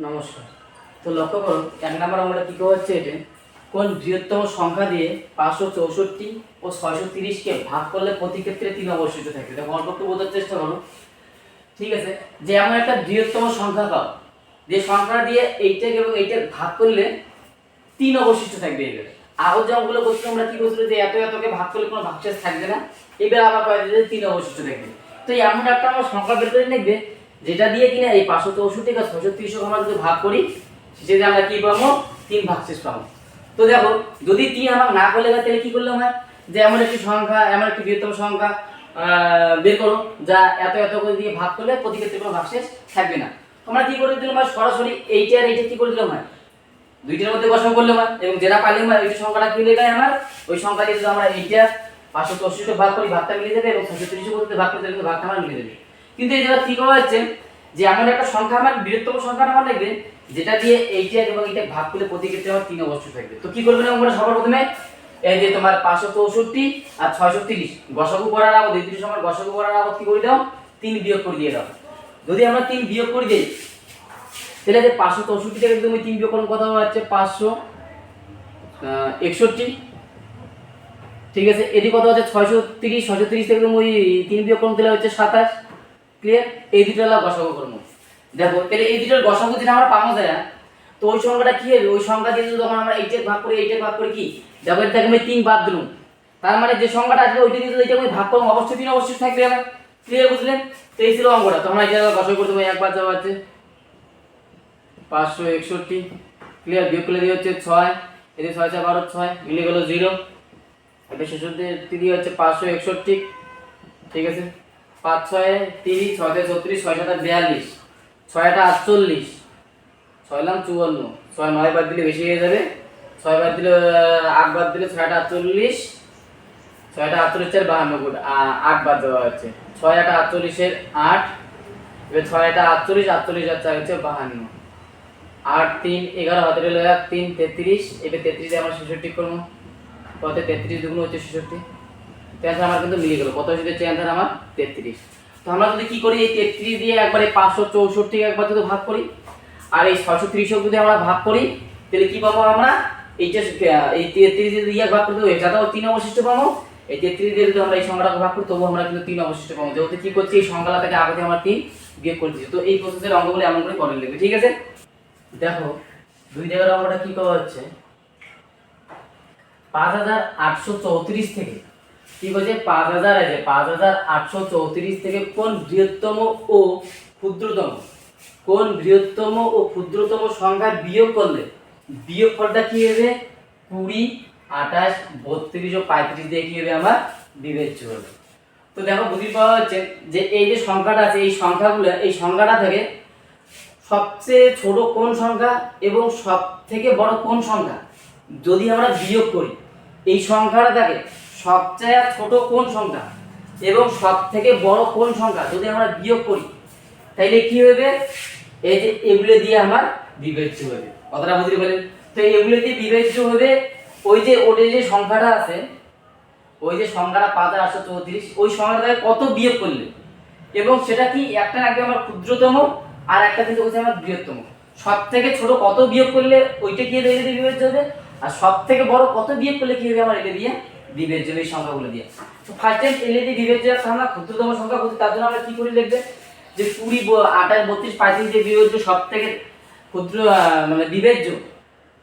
নমস্কার। তো লক্ষ্য করো, 1 নম্বর অঙ্কটা কী হচ্ছে, এটা কোন বৃহত্তম সংখ্যা দিয়ে 564 ও 630কে ভাগ করলে প্রতি ক্ষেত্রে 3 অবশিষ্ট থাকবে। দেখো অল্পকে বোঝার চেষ্টা করো। ঠিক আছে, যে এমন একটা বৃহত্তম সংখ্যা পাও যে সংখ্যা দিয়ে এইটাকে এবং এইটা ভাগ করলে 3 অবশিষ্ট থাকবে। এবার আগের যে অঙ্কগুলো করছিলাম আমরা কি করছিলাম, যে এত এতকে ভাগ করলে কোনো ভাগশেষ থাকবে না, এবার আবার কয় যে 3 অবশিষ্ট থাকবে। তো এমন একটা আমরা সংখ্যা বের করে নেবে যেটা দিয়ে কিনা এই 564 আর 630 আমরা যদি ভাগ করি সেটা আমরা কি পাবো, 3 ভাগশেষ পাবো। তো দেখো যদি 3 আমরা না করলে তাহলে কি করলাম হয়, যে এমন একটি সংখ্যা, এমন একটি বৃহত্তম সংখ্যা বের করো যা এত এত করে দিয়ে ভাগ করলে প্রতি ক্ষেত্রে কোনো ভাগশেষ থাকবে না। আমরা কি করে দিলাম, সরাসরি এইটা আর এইটা কি করে দিলাম হয়, দুইটার মধ্যে গসাগু করলে হয়, এবং যেটা পাইলাম ওই সংখ্যাটা কি লেখায় আমার, ওই সংখ্যা দিয়ে যদি আমরা এইটা 564 ভাগ করি ভাগটা মিলে যাবে, এবং 630 করতে ভাগ করতে কিন্তু ভাগটা আমার মিলে যাবে। কিন্তু এই জায়গা কি করা হচ্ছে, যে এমন একটা সংখ্যা আমার বৃহত্তম সংখ্যাটা আমার লাগবে যেটা দিয়ে এইটা এবং এইটা ভাগ করলে প্রতি ক্ষেত্রে আমার 3 অবশ্যই থাকবে। তো কি করবে না আমরা সবার প্রথমে এই যে তোমার 564 আর 630 গসাগু করার আগে দুই সংখ্যার গসাগু করার আগে কি করে দাও, 3 বিয়োগ করে দিয়ে দাও। যদি আমরা 3 বিয়োগ করে দেই তাহলে যে 564 থেকে তুমি 3 বিয়োগ করলে কত হচ্ছে 561। ঠিক আছে, এদিকে কত হচ্ছে 630, 630 থেকে তুমি 3 বিয়োগ করলে তাহলে হচ্ছে 27। ক্লিয়ার, এই দুটো হলো গসাগু করব। দেখো তাহলে এই দুটোর গসাগু যদি আমরা পাবো যায়, তো ওই সংখ্যাটা কি হবে, ওই সংখ্যা দিয়ে যদি তখন আমরা 8 ভাগ করি, 8 ভাগ করি কি, দেখো এর থেকে আমি 3 বাদ দিলাম, তার মানে যে সংখ্যাটা আসবে ওইটা দিয়ে যদি এটা আমি ভাগ করব অবশ্যই 3 অবশ্যই থাকবে আমার। ক্লিয়ার, বুঝলেন? তো এই ছিল অঙ্কটা। তো আমরা এটা গসাগু করতে হবে, একবার যাওয়া আছে 561। ক্লিয়ার, বিয়োগ করলে দিয়ে হচ্ছে 6, এদিকে 6 4 12 6 মিলে গেল 0। এটা শেষ হতে দিয়ে হচ্ছে 561। ঠিক আছে, 5 6 30, 6 36, 6 7 42, 6 8 48, 6 লাম 54, 6 9 বাদ দিলে বেশি হয়ে যাবে, 6 বাদ দিলে 8 বাদ দিলে 6 8 48, 6 8 48 এর 52 গুণ 8 বাদ দেওয়া হচ্ছে, 6 8 48 এর 8, এবার 6 8 48, 48 আর 4 হচ্ছে 52, 8 3 11 হাতে রইল 1 3 33, এবার 33 দিয়ে আমরা 66 করব, কত 33 দুগুণ হচ্ছে 66। তো অ্যান্সার আমার কিন্তু মিলে গেল, কত হচ্ছে অ্যান্সার আমার 33। তো আমরা যদি কি করি, এই 33 দিয়ে একবারে 564 একবার যদি ভাগ করি আর এই 630 যদি আমরা ভাগ করি তাহলে কি পাবো আমরা, এইটা এই 33 দিয়ে ভাগ করতে হবে যাতে 3 অবশিষ্ট পাবো। এই 33 দিয়ে যদি আমরা এই সংখ্যাটাকে ভাগ করি তবু আমরা কিন্তু 3 অবশিষ্ট পাবো, যেহেতু কি করছি এই সংখ্যাটাকে আগে আমরা 3 বিয়োগ করে দিচ্ছি। তো এই প্রসেসের অঙ্কগুলো এমন করে করে নেবে। ঠিক আছে, দেখো 2 জায়গার অঙ্কটা কি করা হচ্ছে, 5834 থেকে কি বলছে 5834 থেকে কোন বৃহত্তম ও ক্ষুদ্রতম, কোন বৃহত্তম ও ক্ষুদ্রতম সংখ্যা বিয়োগ করলে বিয়োগফলটা কি হবে 20, 28, 32 ও 35 দিয়ে কি হবে আমার বিবেচ্য হবে। তো দেখো বুঝতে পাওয়া যাচ্ছে যে এই যে সংখ্যাটা আছে এই সংখ্যাগুলো, এই সংখ্যাটা থেকে সবচেয়ে ছোট কোন সংখ্যা এবং সব থেকে বড় কোন সংখ্যা যদি আমরা বিয়োগ করি, এই সংখ্যাটা থেকে সবচেয়ে ছোট কোন সংখ্যা এবং সব থেকে বড় কোন সংখ্যা যদি আমরা বিয়োগ করি তাইলে কি হবে, এই যে এগুলো দিয়ে আমার বিবেচ্য হবে। কথাটা বুঝতে পারলেন? তো এগুলো দিয়ে বিবেচ্য হবে, ওই যে ওটা যে সংখ্যাটা আছে, ওই যে সংখ্যাটা 5834 ওই সংখ্যাটা থেকে কত বিয়োগ করলে, এবং সেটা কি একটা রাখবে আমার ক্ষুদ্রতম আর একটা কিন্তু হচ্ছে আমার বৃহত্তম, সব থেকে ছোট কত বিয়োগ করলে ওইটা কি দিয়ে বিবেচ্য হবে, আর সব থেকে বড় কত বিয়োগ করলে কি হবে আমার এটা দিয়ে বিবেচ্য হবে, এই সংখ্যাগুলো দিয়ে। তো ফার্স্ট টাইম এলে দিয়ে বিবেচ্য রাখতে আমরা ক্ষুদ্রতম সংখ্যা করতে, তার জন্য আমরা কি করে লিখবে, যে 20, 28, 32, 35 যে বিবেচ্য সব থেকে ক্ষুদ্র মানে বিবেচ্য,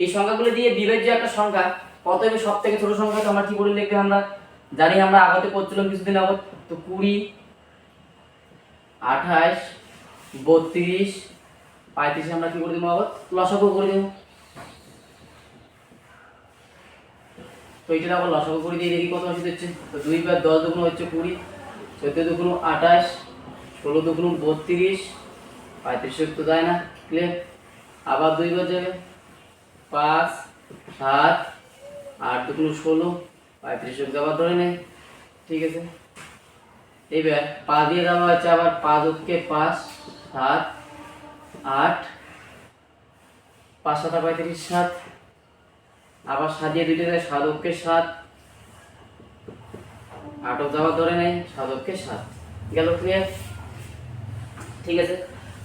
এই সংখ্যাগুলো দিয়ে বিবেচ্য একটা সংখ্যা কত হবে সব থেকে ছোট সংখ্যা, তো আমরা কি করে লিখবে আমরা জানি, আমরা আগতে করছিলাম কিছুদিন আগত। তো 20, 28, 32, 35 আমরা কি করে দেবো আবার লসাগু করে দেবো। তো এইটা আবার লসাগু করে দিয়ে দেখি কত আসে দিচ্ছে। তো 2 বার 10 দুগুণ হচ্ছে 20, 14 দুগুণ 28, 16 দুগুণ 32, 35 তো যায় না। ক্লিয়ার, আবার 2 বার যাবে 5 7 8 দুগুণ 16, 35 আবার ধরে নেই। ঠিক আছে, এইবার 5 দিয়ে দেওয়া হচ্ছে আবার 5 কে 5 7 8, 5 7 35 7, আবার 7 দিয়ে 2 দিয়ে 7 কে 7 8 যাওয়া ধরে নেই 7 কে 7 গেল। ক্লিয়ার, ঠিক আছে।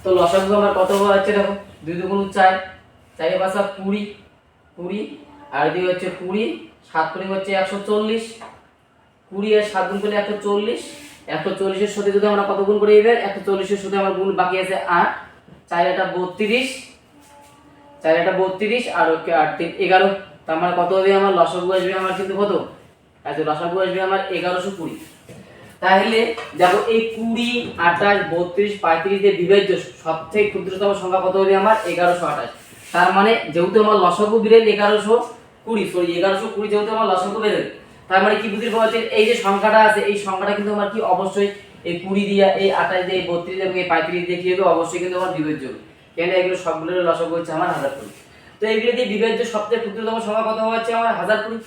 তো লসাগু আমার কত হচ্ছে দেখো, 2 2 4, 4 5 20, 20 আর এদিকে হচ্ছে 20, 7 করে হচ্ছে 140, 20 আর 7 গুণ করলে 140, 140 এর সাথে যদি আমরা কত গুণ করি এবার 140 এর সাথে আমার গুণ বাকি আছে 8, 4 এটা 32, 4 এটা 32 আর ওকে 8 3 11, তার মানে কত হবে আমার লসাগু আসবে আমার কিন্তু কত, আচ্ছা লসাগু আসবে আমার 1120। তাহলে দেখো এই 20, 28, 32, 35 এর বিভাজ্য সবথেকে ক্ষুদ্রতম সংখ্যা কত হবে আমার 1128। তার মানে যেহেতু আমার লসাগু বের হলো 1120 যেহেতু আমার লসাগু বের হলো, তার মানে কি বুঝতে পারছেন এই যে সংখ্যাটা আছে এই সংখ্যাটা কিন্তু আমার কি অবশ্যই এই 20 দিয়া এই 28 দিয়ে 32 এবং এই 35 দিয়ে কি হবে অবশ্যই কিন্তু আমার বিভাজ্য হবে, কেন এগুলো সবগুলোর লসাগু হচ্ছে আমার 1020। তো এইগুলো দিয়ে বিভাজ্য সবথেকে ক্ষুদ্রতম সংখ্যা কত হচ্ছে আমার 1020।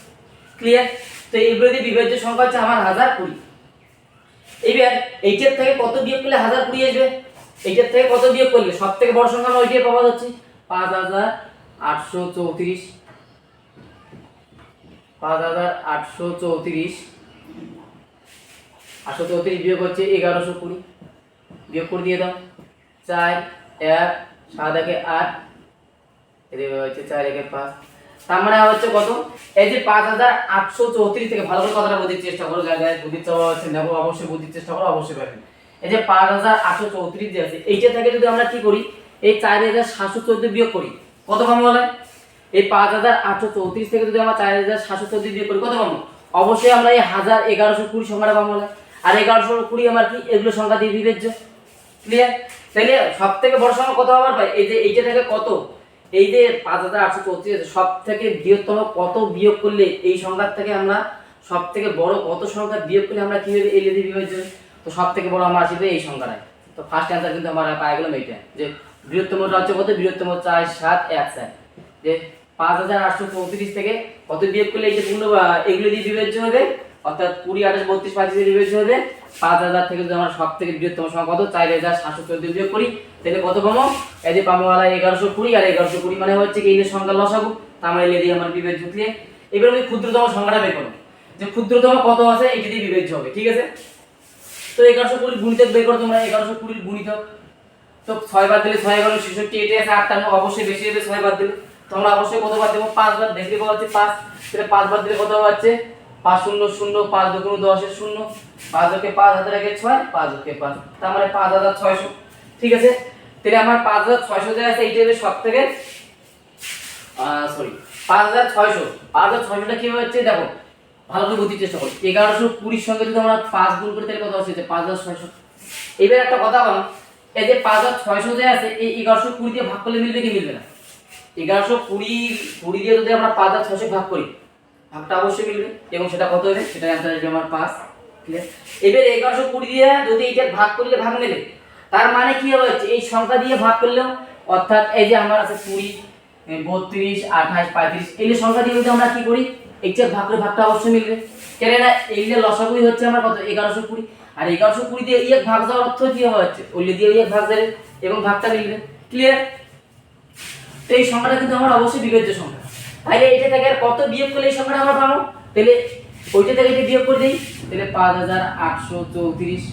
ক্লিয়ার? তো এইগুলো দিয়ে বিভাজ্য সংখ্যা হচ্ছে আমার 1020। এবার এইটার থেকে কত বিয়োগ করলে 1020 আসবে, এইটার থেকে কত বিয়োগ করলে সবথেকে বড় সংখ্যা আমরা ওইটাই পাওয়া যাচ্ছে 5834, 5834, 834 বিয়োগ হচ্ছে 1120, বিয়োগ করে দিয়ে দাও 4 1 7 1 8, এদিকে হচ্ছে 4 1 5, তার মানে হচ্ছে কত এই যে 5834 থেকে ভালো করে কথাটা বুঝতে চেষ্টা করো, গাইস বুঝতে চাওয়া হচ্ছে দেখো অবশ্যই বুঝতে চেষ্টা করো অবশ্যই পারবে। এই যে 5834 যে আছে এইটা থেকে যদি আমরা কি করি এই 4714 বিয়োগ করি কত পাবো বলে, এই 5834 থেকে যদি আমরা 4714 বিয়োগ করি কত পাবো, অবশ্যই আমরা এই 1120 সংখ্যাটা পাবো বলে, আর 1120 আমার কি এগুলো সংখ্যা দিয়ে বিভাজ্য। ক্লিয়ার? তাহলে সবথেকে বড় সংখ্যা কত আবার পাই এই যে এইটা থেকে কত এই যে 5834 সব থেকে বৃহত্তম কত বিয়োগ করলে এই সংখ্যার থেকে আমরা সব থেকে বড় কত সংখ্যা বিয়োগ করলে আমরা কি হবে এই লেদি বিভাজ্য, তো সব থেকে বড় আমরা আসবে এই সংখ্যাটাই। তো ফার্স্ট অ্যানসার কিন্তু আমরা পাই গেলাম এইটা যে বৃহত্তমটা হচ্ছে কত, বৃহত্তম 4 7 1 4, যে 5834 থেকে কত বিয়োগ করলে এই যে পূর্ণ এগুলো দিয়ে বিভাজ্য হবে, অর্থাৎ 20 28 32 35 দিয়ে বিভাজ্য হবে। 5000 থেকে যদি আমরা সব থেকে বৃহত্তম সংখ্যা কত 4714 বিয়োগ করি তাহলে কত পাবো, এই যে পাবো वाला 1120 আর 1120 মানে হচ্ছে কি এই যে সংখ্যা লসাগু, তার মানে এলে দিয়ে আমার বিভাজ্য। ক্লিয়ার? এবার আমি ক্ষুদ্রতম সংখ্যাটা বের করব যে ক্ষুদ্রতম কত আছে এটা দিয়ে বিভাজ্য হবে। ঠিক আছে? তো 1120 গুণিতক বের করো তোমরা, 1120 গুণিতক তো 6 বাদ দিলে 6 11 66, এটা আছে 58 অবশ্যই বেশি হবে 6 বাদ দিলে, তোমরা অবশ্যই কত বাদ দেবো 5 বাদ, দেখতে পাওয়া যাচ্ছে 5, তাহলে 5 বাদ দিলে কত হচ্ছে 5 0 0, 5 2 10 এর 0, 5 ওকে 5 হাতে রেখে 6, 5 ওকে 5, তার মানে 5600। ঠিক আছে? তাহলে আমার 5600 যে আছে এইটা হবে সবথেকে সরি 5600 টা কি হচ্ছে দেখো ভালো করে বুঝতে চেষ্টা করো, 1120 সঙ্গে যদি আমরা 5 গুণ করি তাহলে কত হচ্ছে 5600। এবার একটা কথা বলো এই যে 5600 যে আছে এই 1120 দিয়ে ভাগ করলে মিলবে কি মিলবে না, 1120 দিয়ে যদি আমরা 5600 ভাগ করি ভাগটা অবশ্যই মিলবে এবং সেটা কত হবে সেটা অ্যানসার আসবে আমার 5। ক্লিয়ার? এবার 1120 দিয়ে যদি এইটা ভাগ করলে ভাগ মেলে তার মানে কি হবে এই সংখ্যা দিয়ে ভাগ করলেও অর্থাৎ এই যে আমার আছে 20 32 28 35 এই সংখ্যা দিয়ে যদি আমরা কি করি এইটা ভাগ করে ভাগটা অবশ্যই মিলবে, কেন না এই যে লসাগুই হচ্ছে আমার কত 1120, আর 1120 দিয়ে এক ভাগ যাওয়ার অর্থ কি হবে হচ্ছে ওই দিয়ে এক ভাগ যাবে এবং ভাগটা মিলবে। ক্লিয়ার? তো এই সংখ্যাটা কিন্তু আমার অবশ্যই বিভাজ্য সংখ্যা, তাহলে এইটা থেকে আর কত বিয়োগ করলে এই সংখ্যাটা আমরা পাবো, তাহলে ওইটা থেকে এটা বিয়োগ করে দেই তাহলে 5834,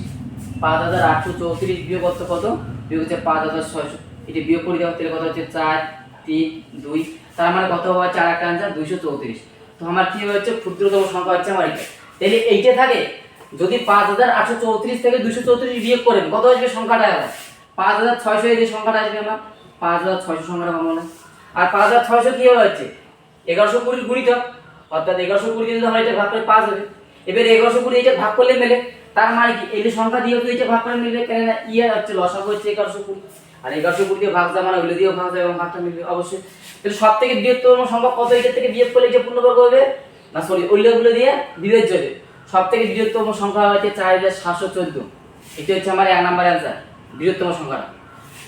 5834 বিয়োগ কত বিয়োগ হচ্ছে 5600, এটা বিয়োগ করে দাও তাহলে কত হচ্ছে 4 3 2, তার মানে কত হবে 4 একটা আনসার 234। তো আমার কি হচ্ছে ক্ষুদ্রতম সংখ্যা হচ্ছে আমার এটা, তাহলে এইটা থাকে যদি 5834 থেকে 234 বিয়োগ করেন কত আসবে সংখ্যাটা, 5600 এই যে সংখ্যাটা আসবে আমার 5600 সংখ্যাটা পাবো না, আর 5600 কি হচ্ছে 1120 গুণিতক, অর্থাৎ 1120 দিয়ে যদি আমরা এটা ভাগ করে 5 হবে, এবার 1120 এটা ভাগ করলে মেলে তার মানে কি এই যে সংখ্যা দিয়ে তো এটা ভাগ করে মিলবে, কেন না ইয়ার হচ্ছে লসাগু হচ্ছে 1120 আর 1120 দিয়ে ভাগ যায় মানে ওইটা দিয়েও ভাগ যায় এবং ভাগটা মিলবে অবশ্যই। তাহলে সবথেকে বৃহত্তম সংখ্যা কত এটা থেকে বিয়োগ করলে এটা পূর্ণবর্গ হবে না সরি ওইগুলো দিয়ে বিভাজ্য হবে, সবথেকে বৃহত্তম সংখ্যা হচ্ছে 4714, এটা হচ্ছে আমার 1 নাম্বার অ্যানসার বৃহত্তম সংখ্যাটা।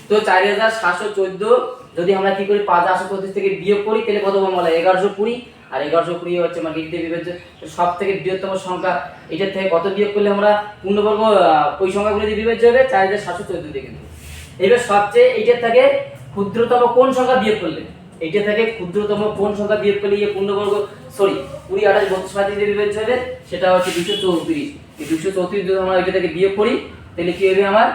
তো 4714 যদি আমরা কি করি 5834 থেকে বিয়োগ করি তাহলে কত পাবো বলে 1120, আর 1120 হচ্ছে আমার গিটতে বিভাজ্য, সবথেকে বৃহত্তম সংখ্যা এটার থেকে কত বিয়োগ করলে আমরা পূর্ণবর্গ ওই সংখ্যাগুলো দিয়ে বিভাজ্য হবে 4714 দিয়ে। কিন্তু এবার সবচেয়ে এইটার থেকে ক্ষুদ্রতম কোন সংখ্যা বিয়োগ করলে এইটা থেকে ক্ষুদ্রতম কোন সংখ্যা বিয়োগ করলে এই পূর্ণবর্গ সরি 20 28 32 35 দিয়ে বিভাজ্য হবে সেটা হচ্ছে 234। এই 234 যদি আমরা এটা থেকে বিয়োগ করি তাহলে কি হবে আমার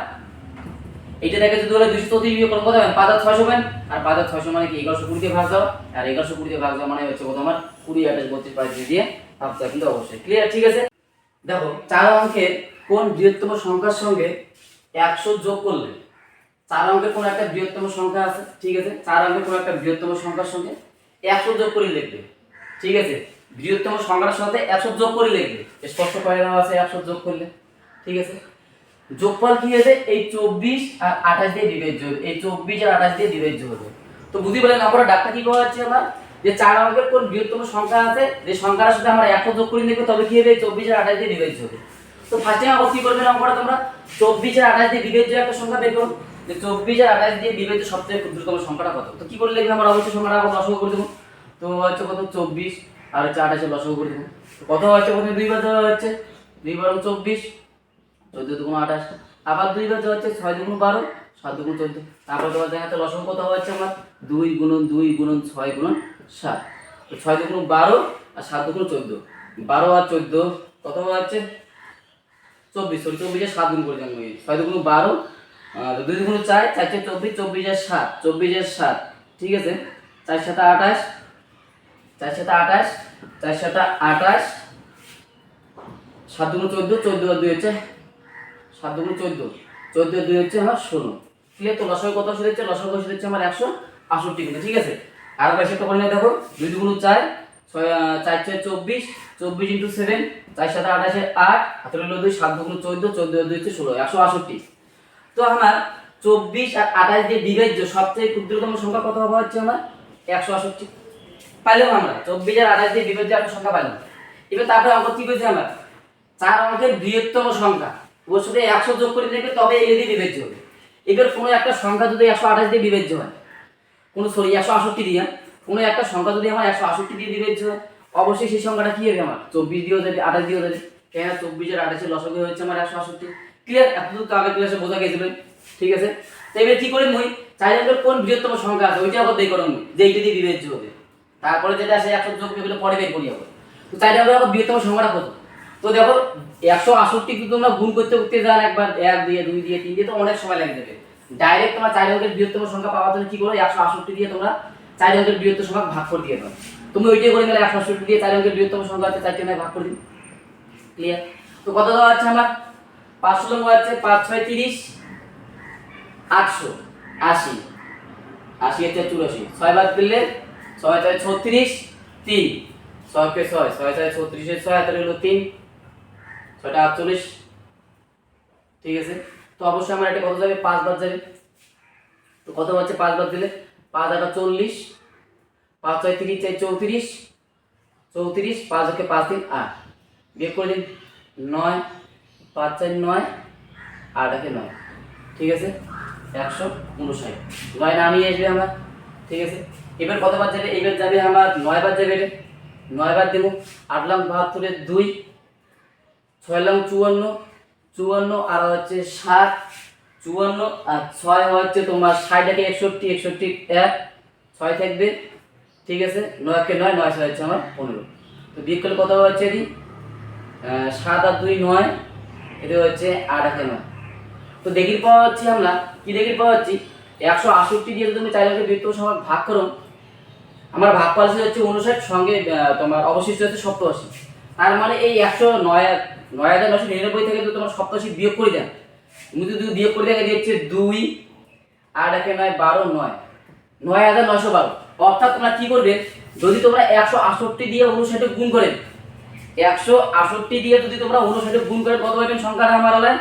এইটাকে যদি বলে 234 বিয়োগ করো কত হবে? 5,600 পাবেন। আর 5,600 মানে কি 1120 দিয়ে ভাগ দাও, আর 1120 দিয়ে ভাগ দাও মানে হচ্ছে কত আমার 20 28 32 35 দিয়ে ভাগটা কিন্তু অবশ্যই ক্লিয়ার। ঠিক আছে, দেখো 4 অঙ্কের কোন বৃহত্তম সংখ্যার সঙ্গে 100 যোগ করলে, 4 অঙ্কের কোন একটা বৃহত্তম সংখ্যা আছে, ঠিক আছে, 4 অঙ্কের কোন একটা বৃহত্তম সংখ্যার সঙ্গে 100 যোগ করে লিখবে, ঠিক আছে, বৃহত্তম সংখ্যার সাথে 100 যোগ করে লিখবে, স্পষ্ট করে দেওয়া আছে 100 যোগ করলে, ঠিক আছে। যোগফল কি হবে? এই 24 আর 28 দিয়ে বিভাজ্য হবে, এই 24 আর 28 দিয়ে বিভাজ্য হবে। তো বুঝি বলেন আমরা ডাকটা কি করা হচ্ছে আমার, যে 4 অঙ্কের কোন বৃহত্তম সংখ্যা আছে, যে সংখ্যার সাথে আমরা 100 যোগ করে লিখব, তবে কি হবে? 24 আর 28 দিয়ে বিভাজ্য হবে। তো ফার্স্টে আমরা কি করবে অঙ্কটা, তোমরা 24 আর 28 দিয়ে বিভাজ্য একটা সংখ্যা বের করো, যে 24 আর 28 দিয়ে বিভাজ্য সবচেয়ে ক্ষুদ্রতম সংখ্যাটা কত। তো কি করে লিখবে আমরা, অবশ্যই সংখ্যাটা আগে লসাগু করে দেব। তো হচ্ছে কত? 24 আর হচ্ছে 28 এর লসাগু করে দেব। তো কত হচ্ছে? প্রথমে 2 বার দেওয়া হচ্ছে, 2 বার 24, 14 দুগুণ 28, আবার 2 বার দেওয়া হচ্ছে 6 দুগুণ 12, 7 দুগুণ 14, তারপর তোমার দেখাতে লসাগু কত হচ্ছে আমার 2 গুণন 2 গুণন 6 গুণন 7। তো 6 দুগুণ 12 আর 7 দুগুণ 14, 12 আর 14 কত হচ্ছে 24, সরি 24 এর 7 গুণ করে দেন, 6 দুগুণ 12, 2 দুগুণ 4, 4 কে 24, 24 এর 7, 24 এর 7, ঠিক আছে, 4 7 28, 4 7 28, 4 7 28, 7 দুগুণ 14, 14 আর 2 হচ্ছে 7 দুগুণ 14, 14 আর 2 হচ্ছে আমার 16, ক্লিয়ার। তো লসাগু কত আসলে হচ্ছে? লসাগু আসলে হচ্ছে আমার 168 কিন্তু, ঠিক আছে। আর পাশে একটা করে নাও, দেখো 2 দুগুণ 4, 6 4 4 24, 24 ইনটু 7, 4 7 28 8, হাতে রইল 2, 7 দুগুণ 14, 14 আর 2 হচ্ছে 16, 168। তো আমার 24 আর 28 দিয়ে বিভাজ্য সবচেয়ে ক্ষুদ্রতম সংখ্যা কত হবে? হচ্ছে আমার 168 পাইলাম আমরা, 24 আর 28 দিয়ে বিভাজ্য একটা সংখ্যা পাইলাম। এবার তারপরে অঙ্ক কি করেছি আমরা, 4 অঙ্কের বৃহত্তম সংখ্যা, ওর সাথে 100 যোগ করে নেবে, তবে এই দিয়ে বিভাজ্য হবে। এবার কোনো একটা সংখ্যা যদি 128 দিয়ে বিভাজ্য হয়, কোনো সরি 168 দিয়ে, কোনো একটা সংখ্যা যদি আমার 168 দিয়ে বিভাজ্য হয়, অবশ্যই সেই সংখ্যাটা কি হবে আমার 24 দিয়েও যাবে, 28 দিয়েও যাবে, কেন 24 আর 28 এর লসাগু হচ্ছে আমার 168। ক্লিয়ার? এতটুকু তো আগে ক্লাসে বোঝা গেছিল, ঠিক আছে। তো এবার কি করে মুই 4 অঙ্কের কোন বৃহত্তম সংখ্যা আছে ওইটা আবার বের করব, যে এইটা দিয়ে বিভাজ্য হবে, তারপরে যেটা আছে 100 যোগ এগুলো পরে বের করি আবার। তো 4 অঙ্কের আবার বৃহত্তম সংখ্যাটা কত? তো দেখো 168 কে তোমরা গুণ করতে করতে যান একবার, 1 দিয়ে 2 দিয়ে 3 দিয়ে, তো অনেক সময় লেগে যাবে। ডাইরেক্ট তোমার 4 অঙ্কের বৃহত্তম সংখ্যা পাওয়ার জন্য কি করো, 168 দিয়ে তোমরা 4 অঙ্কের বৃহত্তম সংখ্যা ভাগ করে দিয়ে দাও। তুমি ওইটাই করে নিলে 168 দিয়ে 4 অঙ্কের বৃহত্তম সংখ্যা আছে 4 কে ভাগ করে দিন, ক্লিয়ার। তো কত দেওয়া আছে আমার 500 লম্ব আছে 5 6 30, 800 80, 80 হচ্ছে 84, 6 বাদ দিলে 6 4 36, 3, 6 কে 6, 6 4 36 এর 6 তাহলে হলো 3, 6টা 48, ঠিক আছে। তো অবশ্যই আমার এটা কত যাবে 5 বাদ যাবে। তো কত হচ্ছে 5 বাদ দিলে 5 8 40, 5 6 30 4 34, 34, 5 কে 5 3 8, বিয়োগ করে দিন 9, 5 4 9, 8 কে 9, ঠিক আছে, 159, 9 নামিয়ে আসবে আমার, ঠিক আছে। এবার কত বার যাবে? এবার যাবে আমার 9 বার যাবে, এটা 9 বার দেব। 8 লাখ 72 এর 2, 6 লাখ 54, 54 আর হচ্ছে 7, 54 আর 6 হচ্ছে তোমার 60 কে 61, 61 1, 6 থাকবে, ঠিক আছে, 9 কে 9, 9 6 হচ্ছে আমার 15। তো বিয়োগ করলে কত হচ্ছে? 7 আর 2 9, এটা হচ্ছে 8 আর 9। তো দেখির পাওয়া হচ্ছে আমরা কি দেখির পাওয়া হচ্ছে 168 দিয়ে যদি তুমি 4 অঙ্কের বৃহত্তম সংখ্যা ভাগ করো, আমার ভাগফল হচ্ছে 59, সঙ্গে তোমার অবশিষ্ট হচ্ছে 87। তার মানে এই 9999 থেকে যদি তোমার 87 বিয়োগ করে দেন, তুমি যদি বিয়োগ করে দেন, এটা হচ্ছে 2 8 একে 9 12 9, 9912। অর্থাৎ তোমরা কি করবে, যদি তোমরা 168 দিয়ে 59 গুণ করে, 168 দিয়ে যদি তোমরা 59 গুণ করে কত পাবেন সংখ্যাটা আমার হলো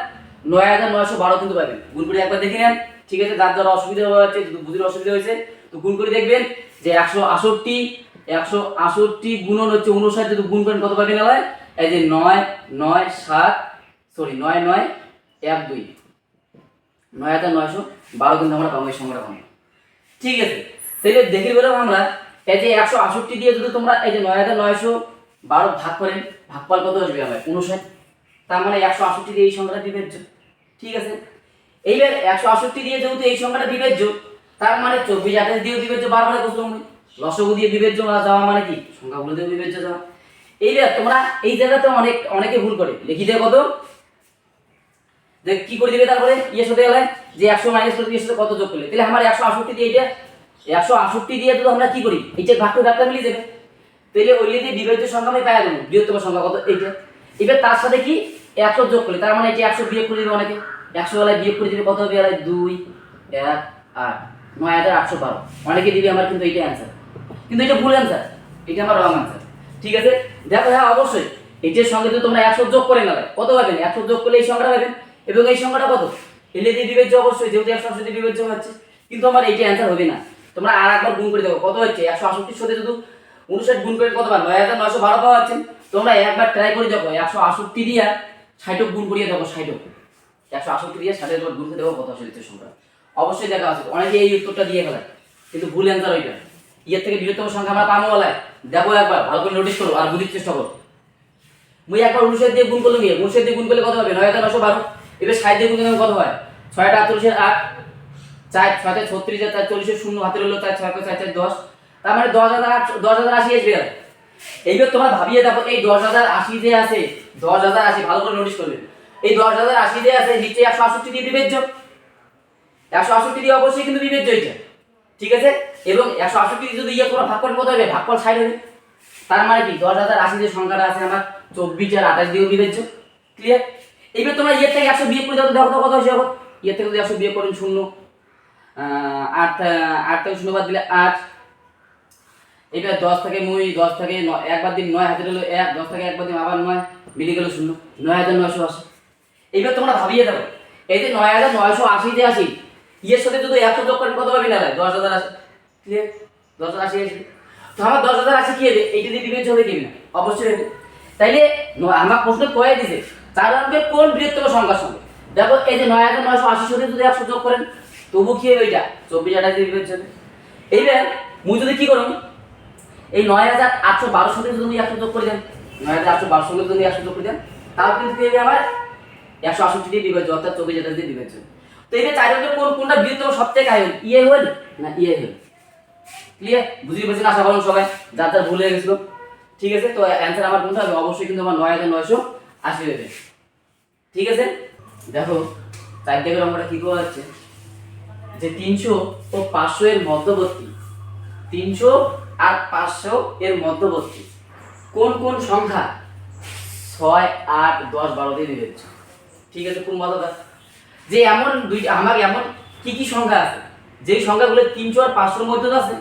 9912 কিন্তু পাবেন। গুণ করে একবার দেখে নেন, ঠিক আছে। যার যারা অসুবিধা হচ্ছে, বুঝির অসুবিধা হয়েছে, তো গুণ করে দেখবেন যে 168 গুণন হচ্ছে 59, যদি গুণ করেন কত পাবেন হয়, এই যে 9 9 7, সরি 9 9 1 2, 9912 কিন্তু আমরা পাবো এই সংখ্যাটা পাবো, ঠিক আছে। তাহলে দেখে বললাম আমরা এই যে 168 দিয়ে যদি তোমরা এই যে 9912 ভাগ করেন, ভাগফল কত আসবে আমার 59। তার মানে 168 দিয়ে এই সংখ্যাটা বিভাজ্য, ঠিক আছে। এইবার 168 দিয়ে যেহেতু এই সংখ্যাটা বিভাজ্য, তার মানে 24 28 দিয়ে বিভাজ্য, বারবার করলাম লসাগু দিয়ে বিভাজ্য যাওয়া মানে কি সংখ্যাগুলো দিয়ে বিভাজ্য যাওয়া। এইবার তোমরা এই জায়গাতে অনেকে ভুল করে লিখি দেয় কত দেখ কি করে দিবে তারপরে ইয়ের সাথে গেলে যে 100 মাইনাস করতে ইয়ের সাথে কত যোগ করলে, তাহলে আমার 168 দিয়ে এটা 168 দিয়ে তো আমরা কি করি এইটা ভাগ করে ভাগটা মিলিয়ে দেবে, তাহলে ওইলে দিয়ে বিভাজ্য সংখ্যা আমি পাই দেবো, বৃহত্তম সংখ্যা কত এইটা। এবার তার সাথে কি 100 যোগ করলে, তার মানে এটা 100 বিয়োগ করে দিবে অনেকে, 100 বেলায় বিয়োগ করে দিবে কত হবে, 2 1 8 9812 অনেকে দিবে, আমার কিন্তু এইটা অ্যান্সার, কিন্তু এটা ভুল অ্যান্সার, এটা আমার রং অ্যান্সার। ঠিক আছে, দেখো হ্যাঁ অবশ্যই এইটার সঙ্গে যদি তোমরা 100 যোগ করে নেবে কত পাবেন, 100 যোগ করলে এই সংখ্যাটা পাবেন, এবং এই সংখ্যাটা কত এলে দিয়ে বিভাজ্য অবশ্যই, যেহেতু 168 দিয়ে বিভাজ্য হচ্ছে, কিন্তু আমার এইটা অ্যান্সার হবে না। তোমরা আর একবার গুণ করে দেখো কত হচ্ছে, 168 সাথে যদি 59 গুণ করে কত পাবে, 9912 পাওয়া যাচ্ছে। তোমরা একবার ট্রাই করে দেখো 168 দিয়ে 60 গুণ করিয়ে দেখো, 60 168 দিয়ে 60 এর গুণ করে দেখো কত আসে এর সংখ্যা, অবশ্যই দেখা আছে। অনেকে এই উত্তরটা দিয়ে ফেলে, কিন্তু ভুল অ্যান্সার ওইটা। এর থেকে বৃহত্তম সংখ্যা আমরা পাবো বলায় দেখো, একবার ভালো করে নোটিস করো আর বুঝতে চেষ্টা করো। মুই একবার 59 দিয়ে গুণ করলাম, 59 দিয়ে গুণ করলে কত হবে, 9912। এবার 60 দিয়ে গুণ করলে কত হয়, 6 টা 48 এর 8 4 6 তে 36 এর 4 40 এর 0 হাতে রইলো 4 6 4 4 10, তার মানে 10080 আসবে। এইবার তোমরা ভাবিয়ে দেখো এই 10080 যে আছে, 10080 ভালো করে নোটিস করবে, এই 10080 যে আছে নিচে 168 দিয়ে বিভাজ্য, 168 দিয়ে অবশ্যই কিন্তু বিভাজ্য এটা। ঠিক আছে, এবং 168 দিয়ে যদি ইয়ে করে ভাগ করে কত হবে, ভাগফল 60 হবে। তার মানে কি 10080 যে সংখ্যাটা আছে আমার 24 আর 28 দিয়ে বিভাজ্য। ক্লিয়ার? এইবার তোমরা ইয়ের থেকে 100 বিয়োগ করে দাও, দেখো তো কত আসে। এখন ইয়ের থেকে যদি 100 বিয়োগ করেন 0 8 থেকে 0 বাদ দিলে 8, এবার 10 থেকে 9 একবার দিন 9 হাতে রইলো 1, 10 থেকে একবার দিন আবার 9 মিলে গেল 0, 9980। এইবার তোমরা ভাবিয়ে দাও এই যে 9980 যে আছে ইয়ের সাথে যদি 100 যোগ করেন কত পাবে না, 10080। ক্লিয়ার? 10080 আসবে, তো আমার 10080 কি হবে, এইটা দিয়ে বিভাজ্য হবে কি না, অবশ্যই হবে। তাইলে আমার প্রশ্ন কয়ে দিছে 4 অঙ্কের কোন বৃহত্তম সংখ্যার সঙ্গে, দেখো এই যে 9980 সাথে যদি 100 যোগ করেন তবু কি হবে, এটা 24 28 দিয়ে বিভাজ্য হবে। এইবার মুই যদি কি করুন, এই 9812 সাথে যদি 100 যোগ করে দেন, 9812 সঙ্গে যদি 100 যোগ করে দেন, তাহলে কিন্তু কি হবে আমার 168 দিয়ে বিভাজ্য, অর্থাৎ 24 28 দিয়ে বিভাজ্য। তো এই যে 4 অঙ্কের কোনটা বৃহত্তম সবথেকে আগে ইয়ে হল না ইয়ে হল। ক্লিয়ার? বুঝিয়ে পেরেছেন আশা করুন সবাই, যার যার ভুল হয়ে গেছিল। ঠিক আছে, তো অ্যান্সার আমার কোনটা হবে, অবশ্যই কিন্তু আমার 9980 হবে। ঠিক আছে, দেখো 4 দাগের অঙ্কটা কি করা যাচ্ছে, যে 300 ও 500 এর মধ্যবর্তী, 300 আর 500 এর মধ্যবর্তী কোন কোন সংখ্যা 6 8 10 12 দিয়ে বিভাজ্য। ঠিক আছে, কোন মজাটা, যে এমন দুইটা আমার এমন কি কি সংখ্যা আছে যেই সংখ্যাগুলো 300 আর 500 এর মধ্যে আছে,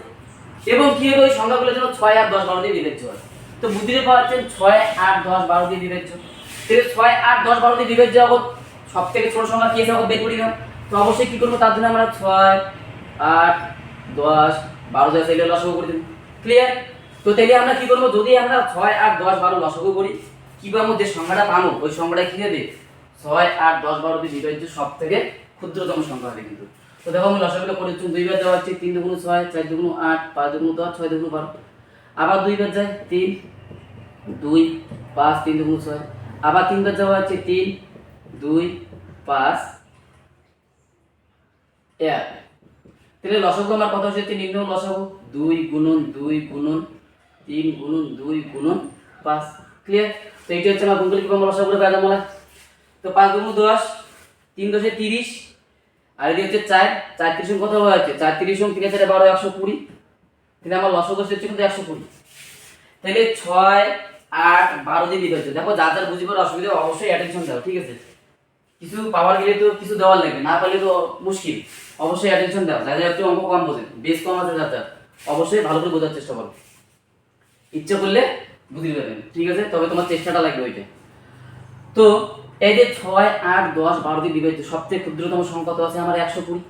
এবং কি হবে ওই সংখ্যাগুলো যেন 6 8 10 12 দিয়ে বিভাজ্য হয়। তো বুঝতে পারছেন 6 8 10 12 দিয়ে বিভাজ্য, তাহলে 6 8 10 12 দিয়ে বিভাজ্য হবে সবথেকে ছোট সংখ্যা কি আছে বের করি না। তো অবশ্যই কি করব, তার জন্য আমরা 6 8 10 12 দিয়ে সেটা লসাগু করে দেব। ক্লিয়ার? তো তাহলে আমরা কি করব, যদি আমরা 6 8 10 12 লসাগু করি কি পাবো, যে সংখ্যাটা পাবো ওই সংখ্যাটা কি হবে 6 8 10 12 দিয়ে বিভাজ্য সবথেকে ক্ষুদ্রতম সংখ্যা হবে কিন্তু। তো দেখো আমি লসাগুটা করে দিচ্ছি, 2 বার দেওয়া হচ্ছে 3 দুগুণ 6 4 দুগুণ 8 5 দুগুণ 10 6 দুগুণ 12, আবার 2 বার যায় 3 2 5 3 দুগুণ 6, আবার 3 বার যাওয়া হচ্ছে 3 2 5 1। তাহলে লসাগু আমার কত হচ্ছে, নিম্ন লসাগু 2 গুণন 2 গুণন 3 গুণন 2 গুণন 5। ক্লিয়ার? তো এইটা হচ্ছে আমার গুণগুলো কি পাবো লসাগুলো পেয়ে যাবো। তো 5 দুগুণ 10 3 10 30, আর এদিকে হচ্ছে 4 4 30 কত হওয়া আছে, 4 30 3 4 12 120, তাহলে আমার লসাগু হচ্ছে কিন্তু 120। তাহলে 6 8 12 দিয়ে বিভাজ্য। দেখো যার যার বুঝিবার অসুবিধা অবশ্যই অ্যাটেনশন দাও। ঠিক আছে, কিছু পাওয়ার গেলে তো কিছু দেওয়ার লাগবে, না পারলে তো মুশকিল, অবশ্যই অ্যাটেনশন দাও। যাদের একটু অঙ্ক কম বোঝেন, বেশ কম আছে যাদের, অবশ্যই ভালো করে বোঝার চেষ্টা করো, ইচ্ছা করলে বুঝতে পারবেন। ঠিক আছে, তবে তোমার চেষ্টাটা লাগবে ওইটা। তো এই যে 6 8 10 12 দিয়ে বিভাজ্য সবথেকে ক্ষুদ্রতম সংখ্যা তো আছে আমার 120,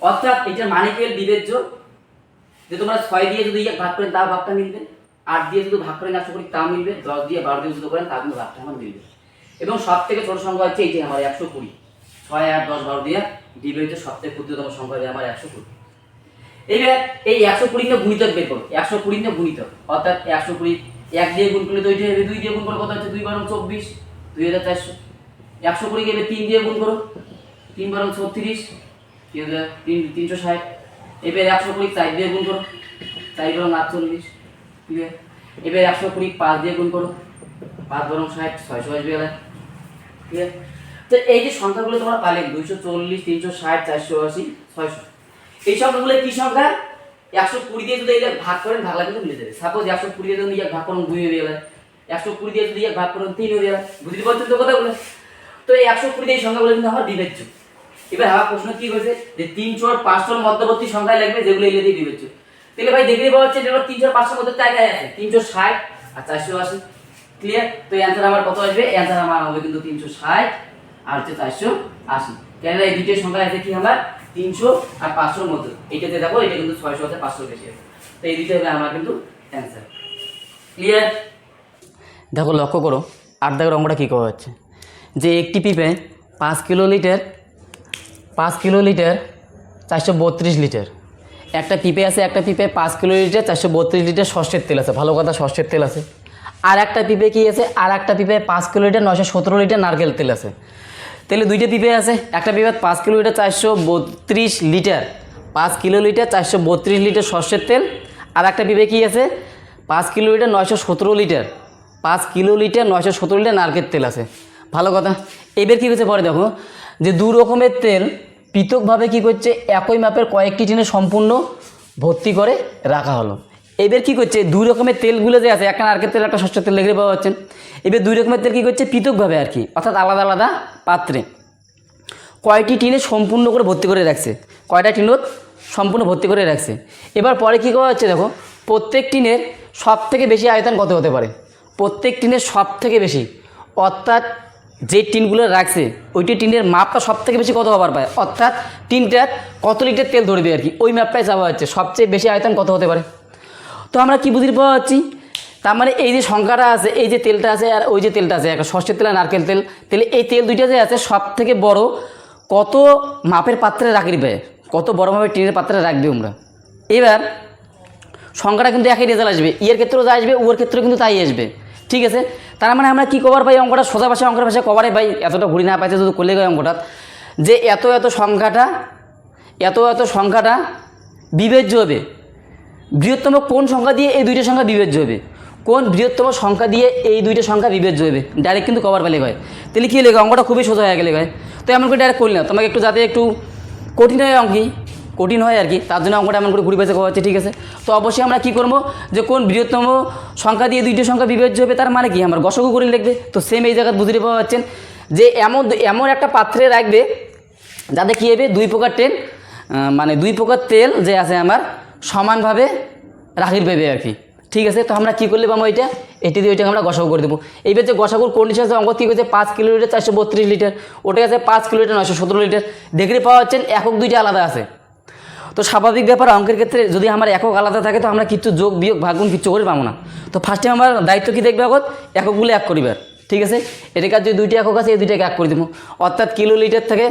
অর্থাৎ এটার মানে কি বিভাজ্য, যে তোমরা 6 দিয়ে যদি ভাগ করেন তার ভাগটা মিলবে, 8 দিয়ে যদি ভাগ করেন 120 তা মিলবে, 10 দিয়ে 12 দিয়ে যদি করেন তার কিন্তু ভাগটা আমার মিলবে। এবং সবথেকে ছোট সংখ্যা হচ্ছে এইটাই আমার 120, 6 8 10 12 দিয়ে বিভাজ্য সবথেকে ক্ষুদ্রতম সংখ্যা হবে আমার 120। এইবার এই 120 কে গুণিতক বের করো, 120 কে গুণিতক, অর্থাৎ 120 1 দিয়ে গুণ করলে তো ওইটা হবে, 2 দিয়ে গুণ করলে কত হচ্ছে 2 12 24 2400। 120 কে 3 দিয়ে গুণ করো, 3 12 36 360। এবার 120 4 দিয়ে গুণ করো, 4 12 48। ঠিক আছে, এবার 120 5 দিয়ে গুণ করো, 5 12 60 600 আসবে। ঠিক আছে, তো এই যে সংখ্যাগুলো তোমরা পালে 240, 360, 480, 600, এই সংখ্যাগুলো কি সংখ্যা? 120 দিয়ে যদি এলে ভাগ করেন ভাগলা কিন্তু মিলে যাবে। সাপোজ 120 দিয়ে যদি ভাগ করেন 2 হয়ে গেল, 120 দিয়ে যদি ভাগ করেন 3 হয়ে গেল। বুঝতে পারছেন তো কথাগুলো? তো এই 120 এই সংখ্যাগুলো কিন্তু আমার বিবেচ্য। এবার আমার প্রশ্ন কি হয়েছে যে 300 আর 500 এর মধ্যবর্তী সংখ্যা লাগবে যেগুলো এলে দিয়ে বিবেচ্য। তাহলে ভাই দেখতে পাওয়া যাচ্ছে যেগুলো 300 আর 500 এর মধ্যে জায়গায় আছে 360 আর 480। ক্লিয়ার? তো অ্যানসার আমার কত আসবে? অ্যানসার আমার হবে কিন্তু 360 আর হচ্ছে 480। কেন এই দুইটা সংখ্যা আছে কি আমার 300 আর 500 এর মধ্যে। এইটাতে দেখো এটা কিন্তু 600 আছে 500 বেশি আছে। তো এই দুইটা হবে আমার কিন্তু অ্যানসার। ক্লিয়ার? দেখো লক্ষ্য করো 8 দাগের অঙ্কটা কি করা হচ্ছে যে একটি পিপে 5 কিলোলিটার 432 লিটার। একটা পিপে আছে, একটা পিপে 5 কিলোলিটার 432 লিটার সর্ষের তেল আছে। ভালো কথা, সর্ষের তেল আছে। আর একটা পিপে কি আছে? আর একটা পিপে 5 কিলোলিটার 917 লিটার নারকেল তেল আছে। তাহলে দুইটা পিপে আছে, একটা পিপে 5 কিলোলিটার 432 লিটার 5 কিলোলিটার 432 লিটার সর্ষের তেল, আর একটা পিপে কি আছে 5 কিলোলিটার 917 লিটার 5 কিলোলিটার 917 লিটার নারকেল তেল আছে। ভালো কথা। এবার কী হচ্ছে পরে দেখো যে দু রকমের তেল পৃথকভাবে কী করছে একই মাপের কয়েকটি টিনে সম্পূর্ণ ভর্তি করে রাখা হলো। এবার কী করছে দুই রকমের তেলগুলো যে আছে, একটা নারকেল তেল একটা সর্ষের তেল দেখতে পাওয়া যাচ্ছে। এবার দুই রকমের তেল কী করছে পৃথকভাবে আর কি, অর্থাৎ আলাদা আলাদা পাত্রে কয়টি টিনে সম্পূর্ণ করে ভর্তি করে রাখছে, কয়টা টিনত সম্পূর্ণ ভর্তি করে রাখছে। এবার পরে কী করা হচ্ছে দেখো প্রত্যেক টিনের সব থেকে বেশি আয়তন কত হতে পারে, প্রত্যেক টিনের সব থেকে বেশি, অর্থাৎ যে টিনগুলো রাখছে ওইটি টিনের মাপটা সব থেকে বেশি কত হবার পায়, অর্থাৎ টিনটার কত লিটার তেল ধরবে আর কি, ওই মাপটাই চাওয়া হচ্ছে সবচেয়ে বেশি আয়তন কত হতে পারে। তো আমরা কি বুঝতে পাওয়া যাচ্ছি, তার মানে এই যে সংখ্যাটা আছে, এই যে তেলটা আছে আর ওই যে তেলটা আছে, একটা সর্ষের তেল আর নারকেল তেল, তাহলে এই তেল দুইটা যে আছে সব থেকে বড় কত মাপের পাত্রে রাখবে, কত বড় মাপের টিনের পাত্রে রাখবে আমরা। এবার সংখ্যাটা কিন্তু একই রেজাল্ট আসবে, ইয়ের ক্ষেত্রেও যা আসবে ওর ক্ষেত্রেও কিন্তু তাই আসবে। ঠিক আছে, তার মানে আমরা কি কভার পাই অঙ্কটা সোজা ভাষায়, অঙ্কের ভাষায় কভারে পাই, এতটা ঘুরি না পাইতে যদি করলে গেলে অঙ্কটা যে এত এত সংখ্যাটা বিবেচ্য হবে। বৃহত্তম কোন সংখ্যা দিয়ে এই দুইটা সংখ্যা বিবেচ্য হবে, কোন বৃহত্তম সংখ্যা দিয়ে এই দুইটা সংখ্যা বিবেচ্য হবে, ডাইরেক্ট কিন্তু কভার পেলে হয়। তাহলে কী লেগে অঙ্কটা খুবই সোজা হয়ে গেলে হয়। তো এমন করে ডাইরেক্ট করলি না, তোমাকে একটু যাতে একটু কঠিন হয় কঠিন হয় আর কি, তার জন্য অঙ্কটা এমন করে ঘুরি পেঁচে করা হচ্ছে। ঠিক আছে, তো অবশ্যই আমরা কী করবো যে কোন বৃহত্তম সংখ্যা দিয়ে দুইটা সংখ্যা বিবেচ্য হবে, তার মানে কি আমার গসগু করে লিখবে। তো সেম এই জায়গায় বুঝতে পাওয়া যাচ্ছেন যে এমন একটা পাত্রে রাখবে যাতে কী হবে দুই প্রকার মানে দুই প্রকার তেল যে আছে আমার সমানভাবে রাখির পাবে আর কি। ঠিক আছে, তো আমরা কী করলে পাবো এটি দিয়ে ওইটাকে আমরা গসাগু করে দেবো। এইবার যে গসাগুর কন্ডিশন আছে অঙ্ক কী হয়েছে 5 কিলোলিটার 432 লিটার, ওটা আছে 5 কিলোলিটার 917 লিটার, দেখতে পাওয়া যাচ্ছেন একক দুইটা আলাদা আছে। তো স্বাভাবিক ব্যাপার অঙ্কের ক্ষেত্রে যদি আমার একক আলাদা থাকে তো আমরা কিছু যোগ বিয়োগ ভাগুন কিচ্ছু করে পাবো না। তো ফার্স্টে আমার দায়িত্ব কী দেখবে এখন এককগুলো এক করিবার। ঠিক আছে, এটার কাছে যে দুইটা একক আছে এই দুইটাকে এক করে দেবো, অর্থাৎ কিলোলিটার থেকে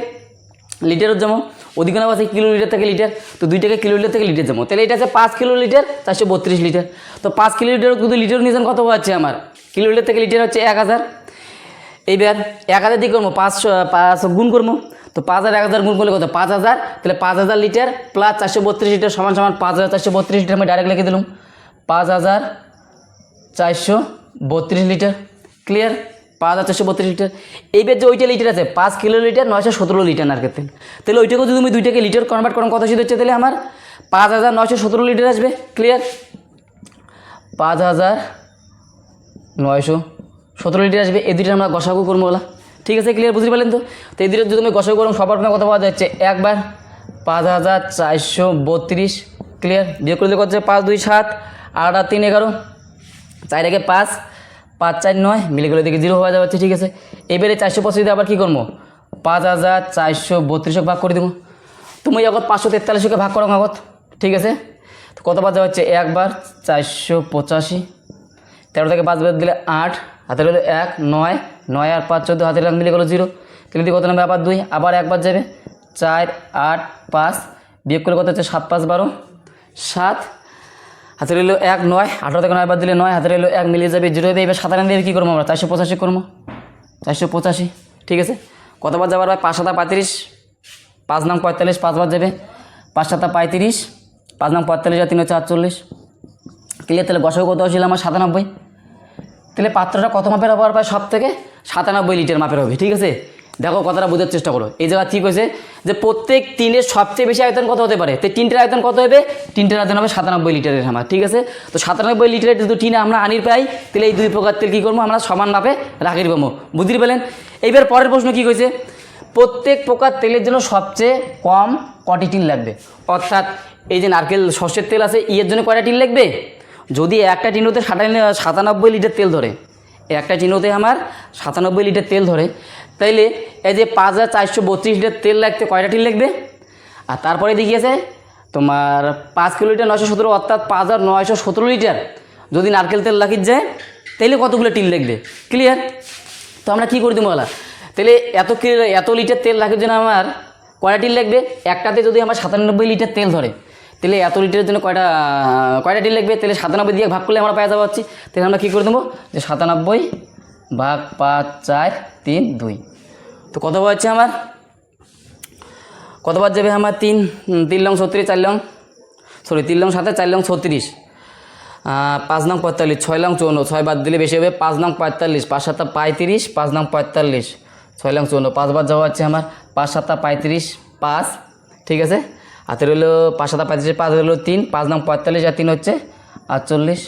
লিটারের যেমন অধিকাংশ আছে কিলোলিটার থেকে লিটার, তো দুইটাকে কিলোলিটার থেকে লিটার যাবো। তাহলে এটা আছে 5 কিলোলিটার 432 লিটার। তো 5 কিলোলিটার কিন্তু লিটার নিয়েছেন কত হচ্ছে আমার, কিলোলিটার থেকে লিটার হচ্ছে 1000। এইবার 1000 দিয়ে করবো 5 গুণ করবো, তো 5000 1000 গুণ করলে কত 5000, তাহলে 5000 লিটার প্লাস 432 লিটার সমান 5432 লিটার। আমি ডাইরেক্ট লিখে দিলাম 5432 লিটার। Clear, 5432 litre. এইবার যে ওইটা লিটার আছে 5 কিলোলিটার 917 লিটার নারকেল তেল, তাহলে ওইটাকে যদি আমি দুইটাকে লিটার কনভার্ট করার কথা শুধু হচ্ছে তাহলে আমার 5917 লিটার আসবে। ক্লিয়ার, 5917 লিটার আসবে। এই দুইটা আমরা গসাগু করবো বলা। ঠিক আছে, ক্লিয়ার, বুঝতে পারলেন তো? তো এই দুটো যদি আমি গসাগু করবো সবার প্রথমে কত পাওয়া যাচ্ছে একবার 5432। ক্লিয়ার, বিয়োগ করলে কত হচ্ছে 5 2 7 8 আর 3 11, 4 আগে 5 5 4 9 মিলে গেলে দেখি 0 হওয়া যাচ্ছে। ঠিক আছে, এবারে 485 আবার কী করবো 5432 ভাগ করে দেবো। তুমি যখন 543কে ভাগ করো আগত। ঠিক আছে, তো কত বাদ যাচ্ছে একবার 485, 13 থেকে 5 বাদ দিলে 8, হাতে হলো 1 9 9 আর 5 14, হাতে মিলে গেলো 0। তাহলে কত নামবে আবার 2, আবার একবার যাবে 4 8 5, বিয়োগ করলে কত হচ্ছে 7 5 12 7, হাতে রইলো 1 9, 18 থেকে 9 বাদ দিলে 9, হাতে রইলো 1 মিলিয়ে যাবে 0 হবে। এবার 7 দিয়ে কী করবো আমরা 485 করবো, 485। ঠিক আছে, কত বার যাবার ভাই 5 7 35, 5 9 45, 5 বার যাবে 5 7 35, 5 9 45 আর 3 হচ্ছে 48। ক্লিয়ার, তাহলে গসাগু কত ছিল আমার 97। তাহলে পাত্রটা কত মাপের হওয়ার পায় সব থেকে 97 লিটার মাপের হবে। ঠিক আছে, দেখো কথাটা বোঝার চেষ্টা করো। এই জায়গা ঠিক হয়েছে যে প্রত্যেক টিনের সবচেয়ে বেশি আয়তন কত হতে পারে, তো টিনটের আয়তন কত হবে, টিনটের আয়তন হবে 97 লিটারের আমার, ঠিক আছে। তো 97 লিটারের যদি টিন আমরা আনির পাই, তাহলে এই দুই প্রকার তেল কী করবো আমরা সমান মাপে রাখিয়ে দেবো, বুঝতে পেলেন। এইবার পরের প্রশ্ন কী হয়েছে, প্রত্যেক প্রকার তেলের জন্য সবচেয়ে কম কটি টিন লাগবে, অর্থাৎ এই যে নারকেল সর্ষের তেল আছে এর জন্য কয়টা টিন লাগবে, যদি একটা টিনোতে 97 লিটার তেল ধরে, একটা টিনোতে আমার 97 লিটার তেল ধরে, তাইলে এই যে 5432 লিটার তেল লাগতে কয়টা টিন লাগবে। আর তারপরে দেখিয়েছে তোমার 5 কিলোমিটার 917, অর্থাৎ 5917 লিটার যদি নারকেল তেল লাগিয়ে যায় তাইলে কতগুলো টিন লাগবে, ক্লিয়ার। তো আমরা কী করে দেবো বলা, তাহলে এত লিটার তেল রাখার জন্য আমার কয়টা টিন লাগবে, একটাতে যদি আমার 97 লিটার তেল ধরে তাহলে এত লিটারের জন্য কয়টা টিন লাগবে, তাহলে 97 দিয়ে ভাগ করলে আমরা পাওয়া যাওয়া হচ্ছে। তাহলে আমরা কী করে দেবো যে 97 ভাগ 5 4 3 2, তো কত পাচ্ছে আমার, কতবার যাবে আমার 3 লং 36, 3 লং 7 4 লং 36, 5 নং 45, 6 লং 54, 6 বাদ দিলে বেশি হবে 5 নং 45, 5 7 35, 5 নং 45, 6 লং 54, 5 বার যাওয়া হচ্ছে আমার 5 7 35 5, ঠিক আছে। হাতের হলো 5 7 35, 5 হলো 3, 5 নং 45 আর 3 হচ্ছে 48,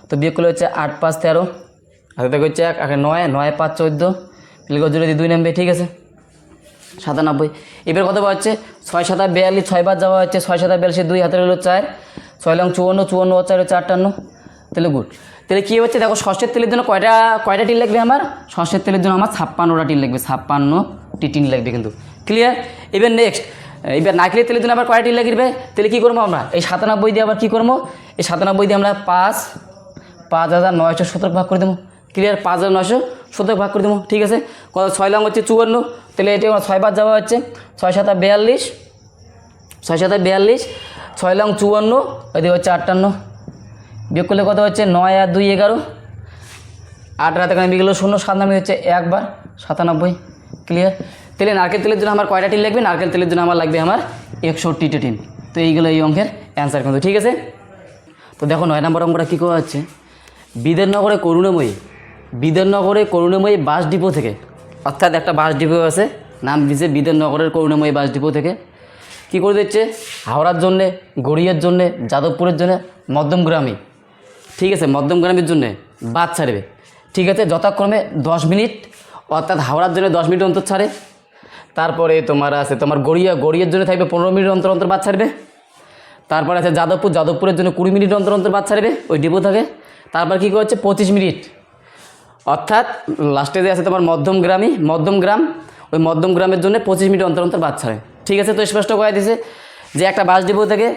তো বিয়োগ করলে হচ্ছে 8 5 13, হাতে থেকে হচ্ছে 1 9 9 5 14, লিখো জুড়ে 2 নামবে, ঠিক আছে 97। এবার কত পাচ্ছে 6 7 42, 6 বার যাওয়া হচ্ছে 6 7 42 2, হাতের হলো 4, 6 লং 54 54 4 হচ্ছে 58, তাহলে গুড। তাহলে কী হচ্ছে দেখো সর্ষের তেলের জন্য কয়টা টিন লাগবে আমার, সর্ষের তেলের জন্য আমার 56টা টিন লাগবে, 56টি টিন লাগবে কিন্তু, ক্লিয়ার। এবার নেক্সট, এবার নারকেলের তেলের জন্য আবার কয়টা টিন লাগবে, তাহলে কী করবো আমরা এই 97 দিয়ে আবার কী করবো, এই 97 দিয়ে আমরা 5917 ভাগ করে দেবো, ক্লিয়ার, 5917 ভাগ করে দেবো, ঠিক আছে। কত 6 লং হচ্ছে 54, তাহলে এটি আমার 6 বার যাওয়া হচ্ছে 6 7 42, 6 7 42, 6 লং 54, ওইদিকে হচ্ছে 58, বিয়োগ করলে কত হচ্ছে 9 আর 2 11, 8 রাতে কারণে বিগেল 0 7 নামে হচ্ছে 1 বার 97, ক্লিয়ার। তাহলে নারকেল তেলের জন্য আমার কয়টা টিন লাগবে, নারকেল তেলের জন্য আমার লাগবে আমার 61টি টিন। তো এইগুলো এই অঙ্কের অ্যান্সার কিন্তু, ঠিক আছে। তো দেখো 9 নম্বর অঙ্কটা কী করা হচ্ছে, বিধাননগরে করুণাময়ী বাস ডিপো থেকে, অর্থাৎ একটা বাস ডিপো আছে নাম দিয়েছে বিধাননগরের করুণাময়ী বাস ডিপো থেকে কী করে দিচ্ছে, হাওড়ার জন্যে, গড়িয়ার জন্যে, যাদবপুরের জন্যে, মধ্যমগ্রামী, ঠিক আছে, মধ্যমগ্রামের জন্যে বাস ছাড়বে, ঠিক আছে, যথাক্রমে 10 মিনিট, অর্থাৎ হাওড়ার জন্য 10 মিনিট অন্তর ছাড়ে, তারপরে তোমার আছে তোমার গড়িয়ার জন্য থাকবে 15 মিনিট অন্তর অন্তর বাস ছাড়বে, তারপরে আছে যাদবপুরের জন্য 20 মিনিট অন্তর অন্তর বাস ছাড়বে ওই ডিপো থাকে, তারপর কী করছে 25 মিনিট, অর্থাৎ লাস্টে যে আছে তোমার মধ্যমগ্রাম, ওই মধ্যমগ্রামের জন্য 25 মিনিট অন্তর অন্তর বাস ছাড়ে, ঠিক আছে। তো স্পষ্ট করে দিয়েছে যে একটা বাস ডিপো থেকে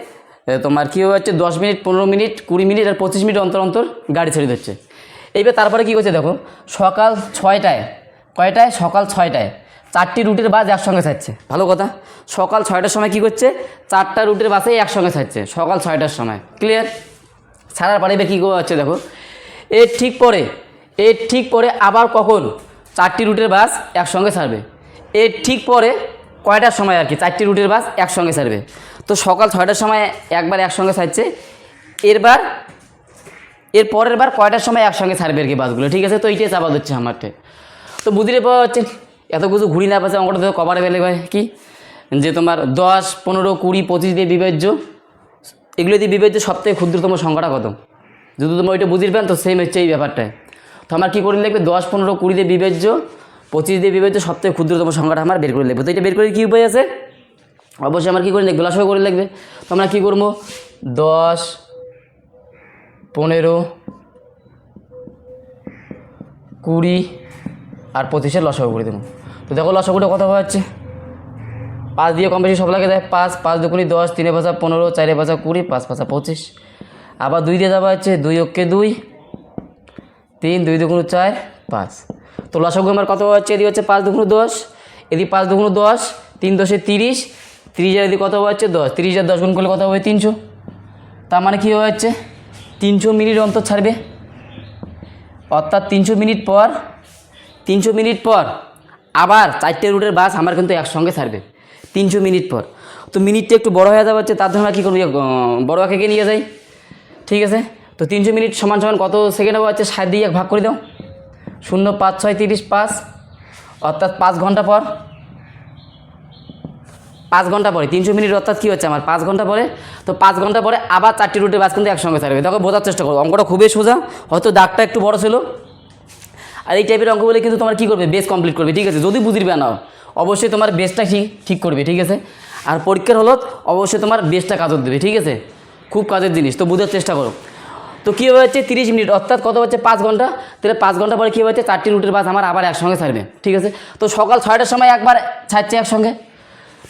তোমার কী হচ্ছে 10 মিনিট 15 মিনিট 20 মিনিট আর 25 মিনিট অন্তর অন্তর গাড়ি ছেড়ে দিচ্ছে। এইবার তারপরে কী করছে দেখো সকাল 6টায়, সকাল 6টায় 4টি রুটের বাস একসঙ্গে ছাড়ছে, ভালো কথা, সকাল 6টার সময় কী করছে 4টা রুটের বাসে একসঙ্গে ছাড়ছে সকাল 6টার সময়, ক্লিয়ার। ছাড়ার পরে এবার কী হচ্ছে দেখো এর ঠিক পরে আবার কখন 4টি রুটের বাস একসঙ্গে ছাড়বে, এর ঠিক পরে কয়টার সময় আর কি 4টি রুটের বাস একসঙ্গে ছাড়বে, তো সকাল 6টার সময় একবার একসঙ্গে ছাড়ছে, এর পরের বার কয়টার সময় একসঙ্গে ছাড়বে আর কি বাসগুলো, ঠিক আছে। তো এইটাই চাপা হচ্ছে আমারটা, তো বুঝতে পাওয়া হচ্ছে এত কিছু ঘুরি না পাচ্ছে অঙ্কটা তো কভারে পেলে হয় কি যে তোমার 10 15 20 25 দিয়ে বিভাজ্য, এগুলো দিয়ে বিভাজ্য সবথেকে ক্ষুদ্রতম সংখ্যাটা কত, যদি তোমরা ওইটা বুঝতে পারেন তো সেম হচ্ছে এই ব্যাপারটায়। তো আমার কী করে লিখবে 10 15 20 দিয়ে বিভাজ্য 25 দিয়ে বিভাজ্য সবথেকে ক্ষুদ্রতম সংখ্যাটা আমার বের করে লিখবে। তো এটা বের করে কী উপায় আছে, অবশ্যই আমার কী করে লিখবে লসাগু করে লিখবে। তো আমরা কী করবো 10 15 20 আর 25-এর লসাগু করে দেবো। তো দেখো লসাগুটা কত হচ্ছে 5 দিয়ে কম বেশি সব লাগে দেয় 5 5 2 10 3 5 15 4 5 20 5 5 25, আবার 2 দিয়ে যাওয়া হচ্ছে 2 অক্ষে 2 3 2 2 4 5, তো লসাগু আমার কত হচ্ছে এদিকে হচ্ছে 5 2 10, এদিকে 5 2 10 3 10 30, 30 এদিকে কত হচ্ছে 10, 30 আর 10 গুণ করলে কত হবে 300, তার মানে কী হচ্ছে 300 মিনিট অন্তর ছাড়বে, অর্থাৎ 300 মিনিট পর আবার 4টে রুটের বাস আমার কিন্তু একসঙ্গে ছাড়বে 300 মিনিট পর। তো মিনিটটা একটু বড় হয়ে যাবে হচ্ছে, তার জন্য কী করবো বড় আঁকে নিয়ে যাই, ঠিক আছে। তো 300 মিনিট সমান কত সেকেন্ড হবে হচ্ছে 60 দিয়ে 1 ভাগ করে দাও, 0 5 6 30 5, অর্থাৎ 5 ঘন্টা পর 5 ঘন্টা পরে 300 মিনিট অর্থাৎ কী হচ্ছে আমার 5 ঘন্টা পরে। তো 5 ঘন্টা পরে আবার 4টি রুটের বাস কিন্তু একসঙ্গে থাকবে। দেখো বোঝার চেষ্টা করো, অঙ্কটা খুবই সোজা, হয়তো দাগটা একটু বড় ছিল। আর এই টাইপের অঙ্কগুলো কিন্তু তোমার কী করবে, বেস কমপ্লিট করবে, ঠিক আছে। যদি বুঝবে না অবশ্যই তোমার বেসটা ঠিক করবে, ঠিক আছে। আর পরীক্ষার হলত অবশ্যই তোমার বেসটা কাজত দেবে, ঠিক আছে। খুব কাজের জিনিস, তো বোঝার চেষ্টা করো। তো কী হচ্ছে 30 মিনিট অর্থাৎ কত হচ্ছে 5 ঘন্টা। তাহলে 5 ঘন্টা পরে কী হচ্ছে 4টি রুটের বাস আমার আবার একসঙ্গে ছাড়বে, ঠিক আছে। তো সকাল 6টার সময় একবার ছাড়ছে একসঙ্গে।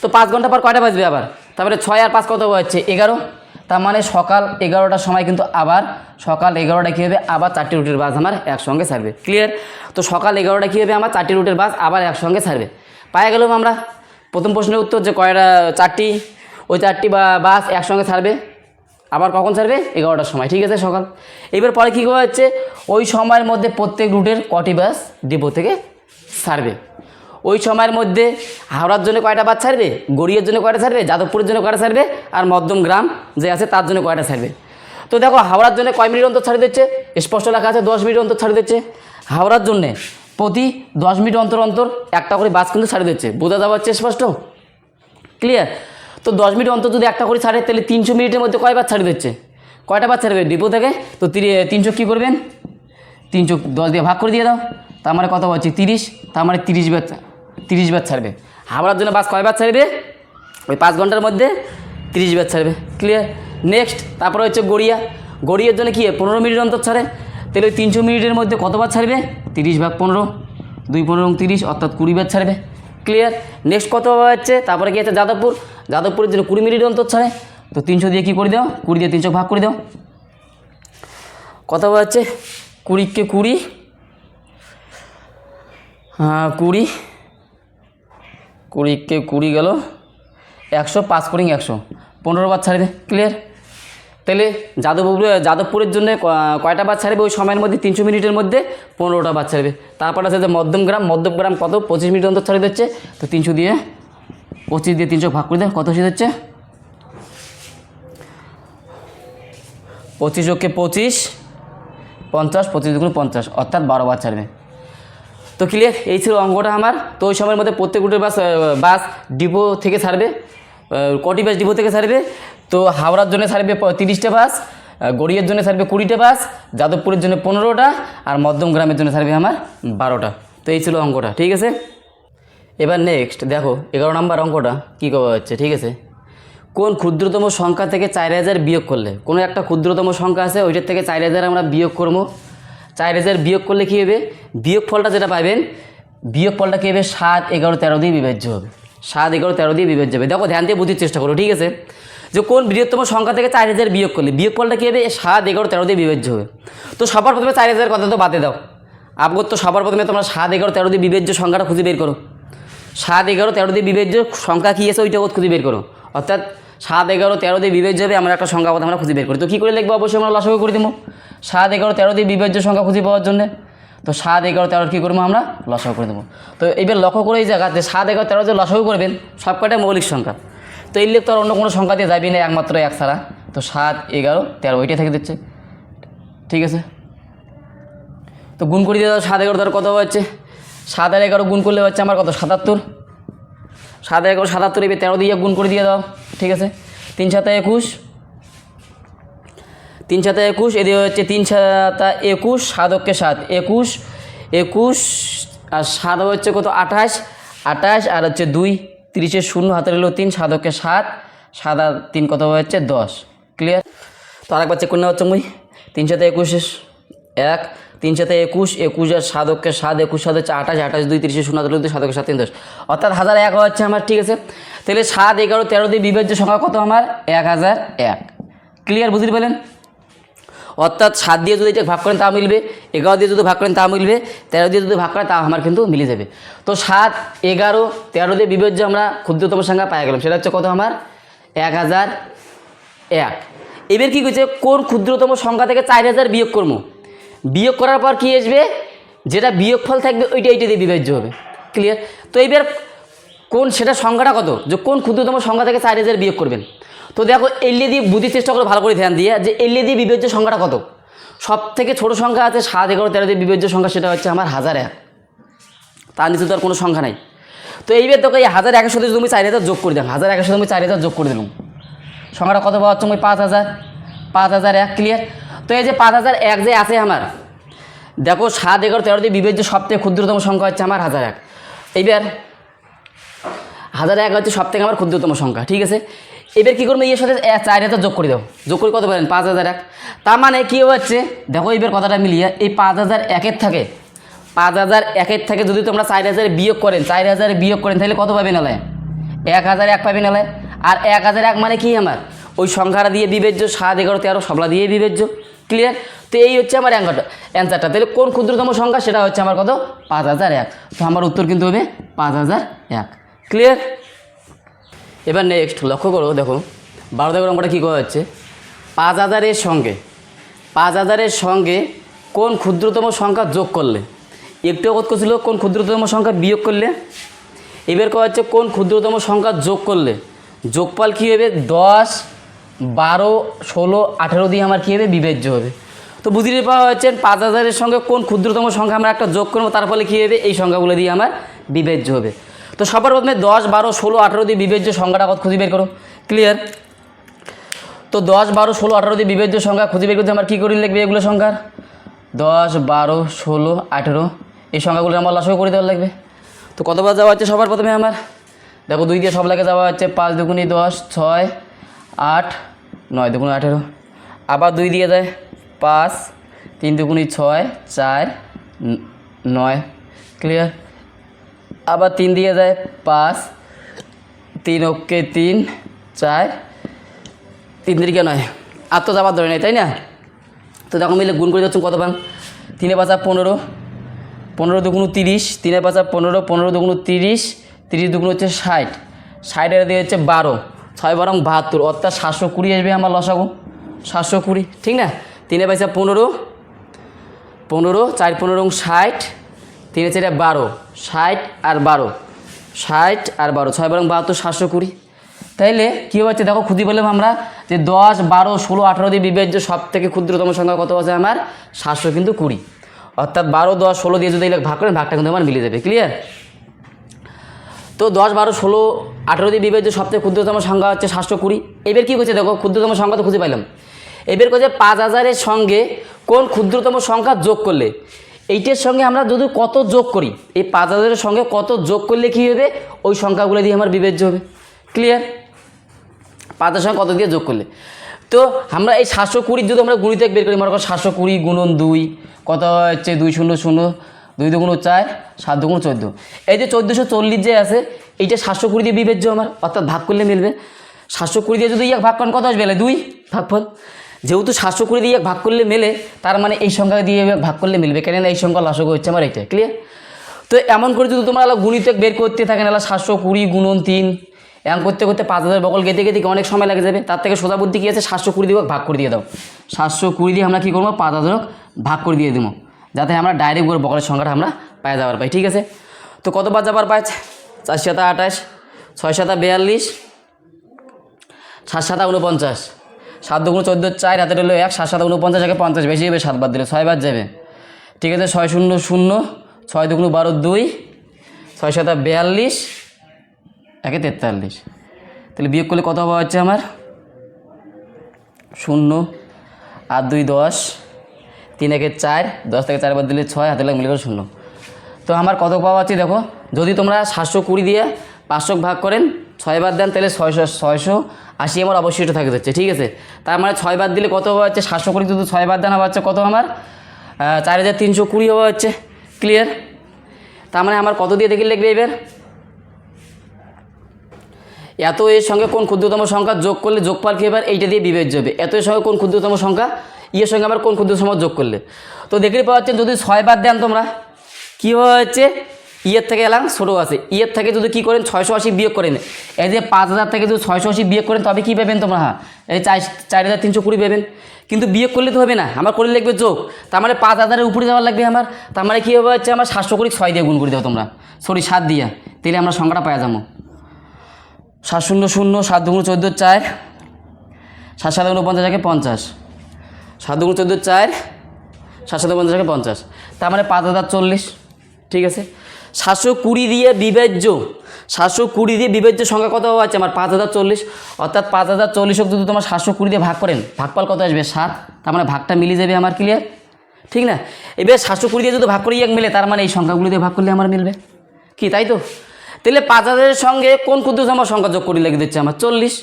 তো 5 ঘন্টা পর কয়টা বাজবে আবার, তারপরে 6 আর 5 কত হচ্ছে 11। তার মানে সকাল 11টার সময় কিন্তু আবার সকাল 11টায় কী হবে, আবার 4টি রুটের বাস আমার একসঙ্গে ছাড়বে, ক্লিয়ার। তো সকাল 11টায় কী হবে, আমার 4টি রুটের বাস আবার একসঙ্গে ছাড়বে। পায়ে গেলাম আমরা প্রথম প্রশ্নের উত্তর যে কয়টা 4টি, ওই 4টি বাস একসঙ্গে ছাড়বে আবার কখন ছাড়বে, 11টার সময়, ঠিক আছে সকাল। এবার পরে কী করা হচ্ছে, ওই সময়ের মধ্যে প্রত্যেক রুটের কটি বাস ডিপো থেকে ছাড়বে। ওই সময়ের মধ্যে হাওড়ার জন্য কয়টা বাস ছাড়বে, গড়িয়ার জন্য কয়টা ছাড়বে, যাদবপুরের জন্য কয়টা ছাড়বে, আর মধ্যমগ্রাম যে আছে তার জন্য কয়টা ছাড়বে। তো দেখো হাওড়ার জন্য কয় মিনিট অন্তর ছাড়ে দিচ্ছে, স্পষ্ট লেখা আছে 10 মিনিট অন্তর ছাড়ে দিচ্ছে। হাওড়ার জন্যে প্রতি 10 মিনিট অন্তর অন্তর একটা করে বাস কিন্তু ছাড়ে দিচ্ছে, বোঝা যাওয়া হচ্ছে স্পষ্ট, ক্লিয়ার। তো 10 মিনিট অন্তর যদি একটা করে ছাড়ে তাহলে 300 মিনিটের মধ্যে কয় বাস ছাড়ে দিচ্ছে, কয়টা বাস ছাড়বে ডিপো থেকে। তো 300 কী করবেন, 300 10 দিয়ে ভাগ করে দিয়ে দাও, তার মানে কত হচ্ছে 30, তার মানে 30 বার ছাড়বে। হাওড়ার জন্য বাস কয় বার ছাড়বে, ওই 5 ঘন্টার মধ্যে 30 বার ছাড়বে, ক্লিয়ার। নেক্সট তারপরে হচ্ছে গড়িয়ার জন্য কি 15 মিনিট অন্তর ছাড়ে, তাহলে ওই 300 মিনিটের মধ্যে কতবার ছাড়বে, 30 ভাগ 15, 2 15 30 অর্থাৎ 20 বার ছাড়বে, ক্লিয়ার। নেক্সট কত হচ্ছে, তারপরে কি আছে যাদবপুরের জন্য 20 মিনিট অন্তর ছাড়ে। তো 300 দিয়ে কী করে দাও, 20 দিয়ে 300 ভাগ করে দাও, কত হচ্ছে 20 কে 20, 20 কে 20 গেল 100, 5 করে 100, 15 বার ছাড়বে, ক্লিয়ার। তাহলে যাদবপুরের জন্য কয়টা বাস ছাড়বে ওই সময়ের মধ্যে 300 মিনিটের মধ্যে 15টা বাস ছাড়বে। তারপর আছে যে মধ্যমগ্রাম কত 25 মিনিট অন্তর ছাড়ে দিচ্ছে। তো 300 দিয়ে 25 দিয়ে 300 ভাগ করে দেয়, কত সে হচ্ছে 25 ওকে 25, 50, 25 দুগুণ 50 অর্থাৎ 12 বার ছাড়বে। তো ক্লিয়ার, এই ছিল অঙ্কটা আমার। তো ওই সময়ের মধ্যে প্রত্যেক রুটের বাস ডিপো থেকে ছাড়বে, কটি বাস ডিপো থেকে ছাড়বে। তো হাওড়ার জন্য ছাড়বে 30টা বাস, গড়িয়ার জন্য ছাড়বে 20টা বাস, যাদবপুরের জন্য 15টা, আর মধ্যমগ্রামের জন্য ছাড়বে আমার 12টা। তো এই ছিল অঙ্কটা, ঠিক আছে। এবার নেক্সট দেখো 11 নম্বর অঙ্কটা কী করা হচ্ছে, ঠিক আছে। কোন ক্ষুদ্রতম সংখ্যা থেকে 4000 বিয়োগ করলে, কোনো একটা ক্ষুদ্রতম সংখ্যা আছে ওইটার থেকে 4000 আমরা বিয়োগ করবো। 4000 বিয়োগ করলে কী হবে, বিয়োগ ফলটা যেটা পাবেন, বিয়োগ ফলটা কী হবে 7, 11, 13 দিয়ে বিভাজ্য হবে, 7, 11, 13 দিয়ে বিভাজ্য হবে। দেখো ধ্যান দিয়ে বুঝতে চেষ্টা করো, ঠিক আছে। যে কোন বৃহত্তম সংখ্যা থেকে 4000 বিয়োগ করলে বিয়োগ ফলটা কী হবে 7, 11, 13 দিয়ে বিভাজ্য হবে। তো সবার প্রথমে 4000 কথা তো বাদে দাও, আপগত তো সবার প্রথমে তোমরা 7, 11, 13 দিয়ে বিভাজ্য সংখ্যাটা খুঁজে বের করো। 7, 11, 13 দিয়ে বিভাজ্য সংখ্যা কী আছে ওইটা খুঁজে বের করো। অর্থাৎ 7, 11, 13 দিয়ে বিভাজ্য হবে আমরা একটা সংখ্যা আমরা খুঁজে বের করি। তো কী করে লিখবো, অবশ্যই আমরা লসাগু করে দেবো 7, 11, 13 দিয়ে বিভাজ্য সংখ্যা খুঁজে পাওয়ার জন্য। তো 7, 11, 13 কী করবো আমরা লসাগু করে দেবো। তো এবার লক্ষ্য করে এই জায়গা যে 7, 11, 13 যে লসাগু করবেন সব কয়টা মৌলিক সংখ্যা। তো এই লিখতে আর অন্য কোনো সংখ্যা দিয়ে যাবি না, একমাত্র 1 ছাড়া। তো 7, 11, 13 ওইটাই থেকে দিচ্ছে, ঠিক আছে। তো গুণ করে দিয়ে দাও 7, 11, 13 কত হচ্ছে, 7 আর 11 গুণ করলে হচ্ছে আমার কত 77, 7 আর 11 77, এবার 13 দিয়ে গুণ করে দিয়ে দাও, ঠিক আছে। 3 7 21, 3 7 21, এদিকে হচ্ছে 3 7 21, 7 ওকে 7 21, 21 আর 7 হচ্ছে কত 28, 28 আর হচ্ছে 2, 30 0 হাতে রইল 3, 7 ওকে 7, 7 আর 3 কত হচ্ছে 10, ক্লিয়ার। তো আরেকবার চেক করে নেওয়া হচ্ছে 3 7 21 1, 3 7 21, 21 আর 7 ওকে 7, 21 7 হচ্ছে 28, 28 2, 30 0 হাতে রইল 7 ওকে 7 3 10, অর্থাৎ 1001 হচ্ছে আমার, ঠিক আছে। তাহলে 7, 11, 13 দিয়ে বিভাজ্য সংখ্যা কত আমার 1001, ক্লিয়ার, বুঝতে পারলেন। অর্থাৎ 7 দিয়ে যদি এটা ভাগ করেন তা মিলবে, 11 দিয়ে যদি ভাগ করেন তা মিলবে, 13 দিয়ে যদি ভাগ করেন তা আমার কিন্তু মিলে যাবে। তো 7, 11, 13 দিয়ে বিভাজ্য আমরা ক্ষুদ্রতম সংখ্যা পাই গেলাম, সেটা হচ্ছে কত আমার 1001। এবার কী করছে, কোন ক্ষুদ্রতম সংখ্যা থেকে 4000 বিয়োগ করবো, বিয়োগ করার পর কী আসবে, যেটা বিয়োগফল থাকবে ওইটা এইটা দিয়ে বিভাজ্য হবে, ক্লিয়ার। তো এবার কোন সেটা সংখ্যাটা কত, যে কোন ক্ষুদ্রতম সংখ্যা থেকে 4000 বিয়োগ করবেন। তো দেখো এলিয়ে দিয়ে বুঝতে চেষ্টা করো ভালো করে ধ্যান দিয়ে, যে এলিয়ে দিয়ে বিভাজ্য সংখ্যাটা কত। সব থেকে ছোটো সংখ্যা আছে 7, 11, 13 দিয়ে বিভাজ্য সংখ্যা, সেটা হচ্ছে আমার 1001। তার নিচে তো আর কোনো সংখ্যা নাই। তো এইবার দেখো এই 1100 সাথে তুমি 4000 যোগ করে দাও, 1100 সাথে তুমি 4000 যোগ করে দিলাম, সংখ্যাটা কত পাওয়া হচ্ছে? 5000, 5001 ক্লিয়ার। তো এই যে 5001 যে আছে আমার, দেখো 7, 11, 13 দিয়ে বিবেচ্য সবথেকে ক্ষুদ্রতম সংখ্যা হচ্ছে আমার 1001। এইবার 1001 হচ্ছে সবথেকে আমার ক্ষুদ্রতম সংখ্যা, ঠিক আছে। এবার কী করবো? এর সাথে 4000 যোগ করে দাও, যোগ করে কত পারেন? 5001। তার মানে কী হচ্ছে দেখো, এইবার কথাটা মিলিয়ে এই 5001 থাকে, 5001 থেকে যদি তোমরা 4000 বিয়োগ করেন, 4000 বিয়োগ করেন তাহলে কত পাবে নালে? 1001 পাবে নালে। আর 1001 মানে কি আমার ওই সংখ্যাটা দিয়ে বিবেচ্য, 7, 11, 13 সবলা দিয়ে বিবেচ্য, ক্লিয়ার। তো এই হচ্ছে আমার অ্যান্সারটা। তাহলে কোন ক্ষুদ্রতম সংখ্যা? সেটা হচ্ছে আমার কত? 5001। তো আমার উত্তর কিন্তু হবে 5001, ক্লিয়ার। এবার নেক্সট লক্ষ্য করো, দেখো 12 দাগের অঙ্কটা কী করা হচ্ছে? 5000-এর সঙ্গে 5000-এর সঙ্গে কোন ক্ষুদ্রতম সংখ্যা যোগ করলে, একটু কত ছিল কোন ক্ষুদ্রতম সংখ্যা বিয়োগ করলে, এবার করা হচ্ছে কোন ক্ষুদ্রতম সংখ্যা যোগ করলে যোগফল কী হবে? 10, 12, 16, 18 দিয়ে আমার কী হবে? বিবেচ্য হবে। তো বুঝতে পাওয়া হচ্ছে 5000-এর সঙ্গে কোন ক্ষুদ্রতম সংখ্যা আমরা একটা যোগ করবো, তার ফলে কী হবে? এই সংখ্যাগুলো দিয়ে আমার বিবেচ্য হবে। তো সবার প্রথমে 10, 12, 16, 18 দিয়ে বিবেচ্য সংখ্যাটা কত খুঁজে বের করো, ক্লিয়ার। তো 10, 12, 16, 18 দিয়ে বিবেচ্য সংখ্যা খুঁজে বের করতে আমার কী করে লিখবে? এগুলো সংখ্যার 10, 12, 16, 18 এই সংখ্যাগুলো আমার লসাগু করে দেওয়া লাগবে। তো কতবার যাওয়া হচ্ছে? সবার প্রথমে আমার দেখো 2 দিয়ে সব লাগে যাওয়া হচ্ছে, 5 দুগুণি 10, 6, 8, 9 দুগুণি 18, আবার 2 দিয়ে যায় 5, 3 দুগুণি 6, 4, 9, ক্লিয়ার। আবার 3 দিয়ে যায় 5, 3 ওকে 3, 4, 3 3 9, আর তো যাবার ধরে নেই, তাই না? তো দেখো মিলে গুণ করে যাচ্ছ কত পান? 3 5 15, 15 দুগুণ 30, 3 5 15, 15 দুগুণ 30, 30 দুগুণ হচ্ছে 60, 60 দিয়ে হচ্ছে 12, 6 12 72, অর্থাৎ 720 আসবে আমার লসাগু, 720, ঠিক না? 3 5 15, 15, 4 15 60, 3 4 12, 60 আর 12, 60 আর 12, 6 12 72, 720। তাইলে কী হচ্ছে দেখো, খুঁজে পেলাম আমরা যে 10, 12, 16, 18 দিয়ে বিবেচ্য সব থেকে ক্ষুদ্রতম সংখ্যা কত আছে আমার? 720, অর্থাৎ 12, 10, 16 দিয়ে যদি ভাগ করেন ভাগটা কিন্তু আমার মিলে যাবে, ক্লিয়ার। তো 10, 12, 16, 18 দিয়ে বিবেচ্য সব থেকে ক্ষুদ্রতম সংখ্যা হচ্ছে 720। এবার কী করছে দেখো, ক্ষুদ্রতম সংখ্যা তো খুঁজে পাইলাম। এবার করছে 5000-এর সঙ্গে কোন ক্ষুদ্রতম সংখ্যা যোগ করলে, এইটার সঙ্গে আমরা যদি কত যোগ করি, এই 5000-এর সঙ্গে কত যোগ করলে কী হবে? ওই সংখ্যাগুলো দিয়ে আমার বিবেচ্য হবে, ক্লিয়ার। 5000-এর সঙ্গে কত দিয়ে যোগ করলে, তো আমরা এই 720 যদি আমরা গুণিতক বের করি, মনে করো 720 গুণন 2 কত হচ্ছে? 2 0 0, 2 দুগুণ 4, 7 দুগুণ 14, এই যে 1440 যে আছে এইটা 720 দিয়ে বিবেচ্য আমার, অর্থাৎ ভাগ করলে মিলবে। 720 দিয়ে যদি এক ভাগ করেন কত আসবে? 2 ভাগফল। যেহেতু 720 দিয়ে এক ভাগ করলে মেলে, তার মানে এই সংখ্যা দিয়ে ভাগ করলে মিলবে, কেননা এই সংখ্যা লসাগু হচ্ছে আমার এইটা, ক্লিয়ার। তো এমন করে যদি তোমরা গুণিতক বের করতে থাকেন, 720 গুণন 3 এমন করতে করতে 5000 বকল গেতে গেতে অনেক সময় লেগে যাবে। তার থেকে সোজা বুদ্ধি কী আছে? 720 দিয়ে ভাগ করে দিয়ে দাও। 720 দিয়ে আমরা কী করবো? 5000 ভাগ করে দিয়ে দেবো, যাতে আমরা ডাইরেক্ট বকলের সংখ্যাটা আমরা পায়ে যাবার পাই, ঠিক আছে। তো কতবার যাবার পাই? 4 7 28, 6 7 42, 7 7 49, 7 দুগুণ 14, 4 হাতে রইল 1, 7 7 49, আগে 50 বেশি যাবে, 7 বার দিলে 6 বার যাবে, ঠিক আছে। 6 0 0, 6 দুগুণ 12 2, 6 7 42, 1 43, তাহলে বিয়োগ করলে কত হওয়া হচ্ছে আমার? 0 আর 2 10, 3 1 4, 10 থেকে 4 বার দিলে 6, হাতে লাগে মিলে গেল 0। তো আমার কত পাওয়া আছে দেখো, যদি তোমরা 720 দিয়ে 500 ভাগ করেন 6 বার দেন, তাহলে 680 আমার অবশ্যই এটা থাকে যাচ্ছে, ঠিক আছে। তার মানে 6 বার দিলে কত হওয়া হচ্ছে? 720 যদি 6 বার দেন হওয়া হচ্ছে কত আমার? 4320 হওয়া হচ্ছে, ক্লিয়ার। তার মানে আমার কত দিয়ে দেখে লিখবে এবার? এত এর সঙ্গে কোন ক্ষুদ্রতম সংখ্যা যোগ করলে যোগফল কী এবার এইটা দিয়ে বিবেচ্য হবে। এত এর সঙ্গে কোন ক্ষুদ্রতম সংখ্যা, ইয়ের সঙ্গে আবার কোন ক্ষুদ্রতম সংখ্যা যোগ করলে। তো দেখতে পাওয়া যাচ্ছে যদি 6 বার দেন তোমরা, কী হচ্ছে? ইয়ের থেকে এলাম ছোটো আছে, ইয়ের থেকে যদি কী করেন 680 বিয়োগ করেন, এই যে 5000 থেকে যদি 680 বিয়োগ করেন তবে কী পাবেন তোমরা? হ্যাঁ, এই 4320 পাবেন। কিন্তু বিয়োগ করলে তো হবে না, আমার করে লিখবে যোগ। তার মানে 5000-এর উপরে যাওয়ার লাগবে আমার। তার মানে কী হবে হচ্ছে আমার 720 6 দিয়ে গুণ করে দাও তোমরা, 7 দিয়ে, তাহলে আমরা সংখ্যাটা পাওয়া যাবো 7 0 0, 7 দুগুণ 14 4, 7 7 49, 50, 7 দুগুণ 14 4, 7 7 50, 50, তার মানে 5040, ঠিক আছে। 720 দিয়ে বিভাজ্য 720 দিয়ে বিভাজ্য সংখ্যা কত আছে আমার 5040, অর্থাৎ 5040 যদি তোমার 720 দিয়ে ভাগ করেন ভাগফল কত আসবে 7, তার মানে ভাগটা মিলে যাবে আমার, ক্লিয়ার? ঠিক না? এবার 720 দিয়ে যদি ভাগ করি এক মিলে, তার মানে এই সংখ্যাগুলি দিয়ে ভাগ করলে আমার মিলবে কি, তাই তো? তাহলে 5000-এর সঙ্গে কোন ক্ষুদ্রতম সংখ্যা যোগ করে লিখে দিচ্ছে আমার 40,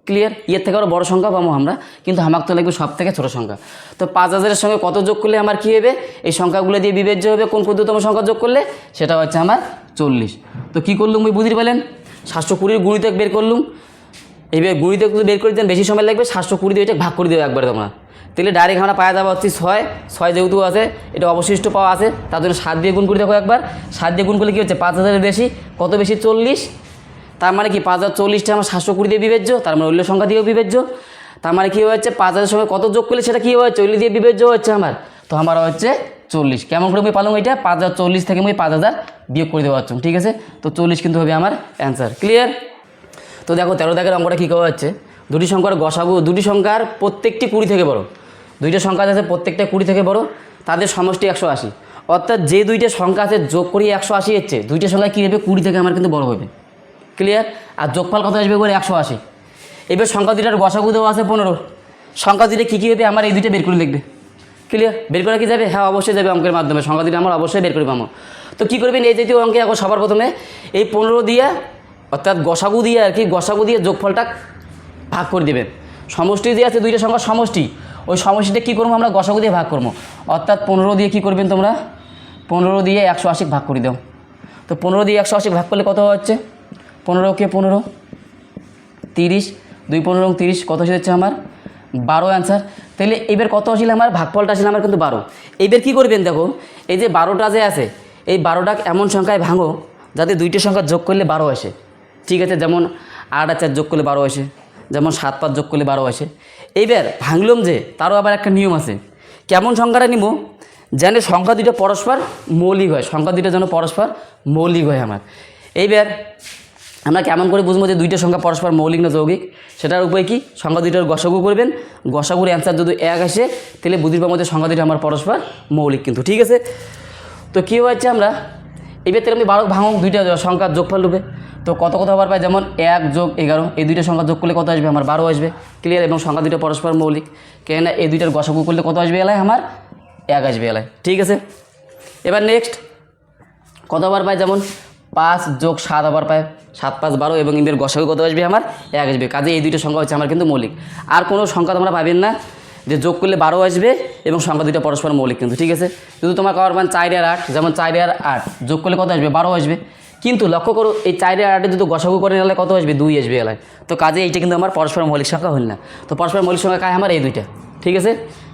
ক্লিয়ার? এর থেকে আরও বড় সংখ্যা পাবো আমরা, কিন্তু আমাকে তো লাগবে সব থেকে ছোটো সংখ্যা। তো 5000-এর সঙ্গে কত যোগ করলে আমার কী হবে, এই সংখ্যাগুলো দিয়ে বিভাজ্য হবে কোন ক্ষুদ্রতম সংখ্যা যোগ করলে, সেটা হচ্ছে আমার 40। তো কী করলুম ওই বুঝতে পারলেন, 720 গুণিতক বের করলুম। এইবার গুণিতক যদি বের করে দেন বেশি সময় লাগবে, 720 দিয়ে এটা ভাগ করে দেবে একবারে তোমরা, তাহলে ডাইরেক্ট আমরা পাওয়া যাবে হচ্ছে 6 যেহেতু আছে এটা অবশিষ্ট পাওয়া আছে, তার জন্য 7 দিয়ে গুণ করে দেখো একবার, 7 দিয়ে গুণ করলে কী হচ্ছে 5000-এর বেশি, কত বেশি 40, তার মানে কি 5040টা আমার 720 দিয়ে বিভাজ্য, তার মানে উল্লেখ সংখ্যা দিয়েও বিভাজ্য, তার মানে কী হচ্ছে 5000-এর সঙ্গে কত যোগ করলে সেটা কী হচ্ছে 40 দিয়ে বিভাজ্য হচ্ছে আমার, তো আমার হচ্ছে 40। কেমন করে আমি পালাম এটা, 5040 থেকে আমি 5000 বিয়োগ করে দেওয়া হচ্ছে, ঠিক আছে? তো 40 কিন্তু হবে আমার অ্যান্সার, ক্লিয়ার? তো দেখো 13 দাগের অঙ্কটা কী করা হচ্ছে, দুটি সংখ্যার গসাগু, দুটি সংখ্যার প্রত্যেকটি 20 থেকে বড়, দুইটা সংখ্যা আছে প্রত্যেকটা 20 থেকে বড়, তাদের সমষ্টি 180, অর্থাৎ যে দুইটা সংখ্যা আছে যোগ করি 180 হচ্ছে, দুইটা সংখ্যা কী হবে 20 থেকে আমার কিন্তু বড় হবে, ক্লিয়ার? আর যোগফল কত আসবে করে 180। এবার সংখ্যা দুইটার গসাগু দেওয়া আছে 15, সংখ্যা দুইটা কী কী হবে আমার এই দুইটা বের করে লিখবে, ক্লিয়ার? বের করা কি যাবে? হ্যাঁ অবশ্যই যাবে, অঙ্কের মাধ্যমে সংখ্যা দুইটা আমরা অবশ্যই বের করে পাবো। তো কী করবেন, এই জাতীয় অঙ্কে এখন সবার প্রথমে এই 15 দিয়ে অর্থাৎ গসাগু দিয়ে আর কি, গসাগু দিয়ে যোগফলটা ভাগ করে দেবেন। সমষ্টি দিয়ে আছে দুইটা সংখ্যার সমষ্টি, ওই সমষ্টিটা কী করবো আমরা গসাগু দিয়ে ভাগ করবো, অর্থাৎ 15 দিয়ে কী করবেন তোমরা 15 দিয়ে 180 ভাগ করে দাও। তো 15 দিয়ে 180 ভাগ করলে কত হচ্ছে, 15কে 15 30, 2 15 30 কত হচ্ছে আমার 12 অ্যান্সার। তাহলে এবার কত আসলে আমার ভাগফলটা আসলে আমার কিন্তু 12। এইবার কী করবেন দেখো, এই যে 12টা যে আছে এই 12টা এমন সংখ্যায় ভাঙো যাতে দুইটা সংখ্যা যোগ করলে 12 আসে, ঠিক আছে? যেমন 8 আর 4 যোগ করলে 12 আসে, যেমন 7 5 যোগ করলে 12 আসে। এইবার ভাঙলাম যে তারও আবার একটা নিয়ম আছে, কেমন সংখ্যাটা নিব যেন সংখ্যা দুটো পরস্পর মৌলিক হয়, সংখ্যা দুটো যেন পরস্পর মৌলিক হয় আমার। এইবার আমরা কেমন করে বুঝবো যে দুইটা সংখ্যা পরস্পর মৌলিক না যৌগিক, সেটার উপায় কি, সংখ্যা দুইটার গসাগু করবেন, গসাগুর অ্যান্সার যদি 1 আসে তাহলে বুঝতে পারবো যে সংখ্যা দুটো আমার পরস্পর মৌলিক কিন্তু, ঠিক আছে? তো কী হচ্ছে আমরা এবার তাহলে আমি 12 ভাঙো দুইটা সংখ্যার যোগফল রূপে, তো কত কত হবার পাই, যেমন 1 যোগ 11 এই দুইটা সংখ্যা যোগ করলে কত আসবে আমার 12 আসবে, ক্লিয়ার? এবং সংখ্যা দুটো পরস্পর মৌলিক, কেননা এই দুইটার গসাগু করলে কত আসবে এলায় আমার 1 আসবে এলায়, ঠিক আছে? এবার নেক্সট কত হবার পাই, যেমন 5 যোগ 7 হবার পায়, 7 5 12 এবং এদের গসাগু কত আসবে আমার 1 আসবে, কাজে এই দুইটা সংখ্যা হচ্ছে আমার কিন্তু মৌলিক। আর কোনো সংখ্যা তোমরা পাবেন না যে যোগ করলে 12 আসবে এবং সংখ্যা দুইটা পরস্পর মৌলিক কিন্তু, ঠিক আছে? যদি তোমার কারোর মান 4 আর 8, যেমন 4 আর 8 যোগ করলে কত আসবে 12 আসবে, কিন্তু লক্ষ্য করো এই 4 আর 8 যদি গসাগু করে নিলে কত আসবে 2 আসবে এলায়, তো কাজে এইটা কিন্তু আমার পরস্পর মৌলিক সংখ্যা হল না। তো পরস্পর মৌলিক সংখ্যা কায় আমার এই দুইটা, ঠিক আছে?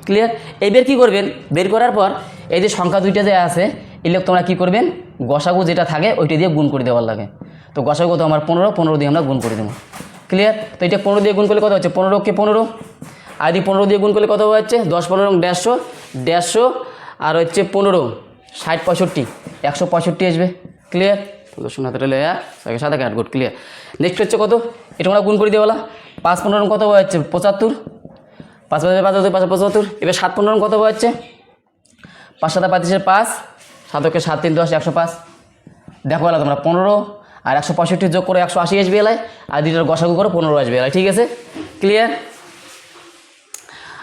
ক্লিয়ার? এইবার কী করবেন, বের করার পর এই যে সংখ্যা দুইটা যে আছে এই লোক তোমরা কী করবেন গসাগু যেটা থাকে ওইটা দিয়ে গুণ করে দেওয়ার লাগে। তো গসাগু তো আমার 15 দিয়ে আমরা গুণ করে দেবো, ক্লিয়ার? তো এটা 15 দিয়ে গুণ করলে কত হচ্ছে 15কে 15, আর এই 15 দিয়ে গুণ করলে কত হচ্ছে 10 15 150 আর হচ্ছে 15 60 65 165 আসবে, ক্লিয়ার? তো শোনা তো সাথে কাট গুড, ক্লিয়ার? নেক্সট হচ্ছে কত, এটা আমরা গুণ করে দেওয়ালা, 5 15 কত হচ্ছে 75, 5 5 5 75। এবার 7 15 কত হচ্ছে 5 7 35 5, 7 7 3 10 105। দেখো এলা তোমরা 15 আর 165 যোগ করে 180 আসবে এলায়, আর দুইটার গসাগু করে 15 আসবে এলায়, ঠিক আছে? ক্লিয়ার?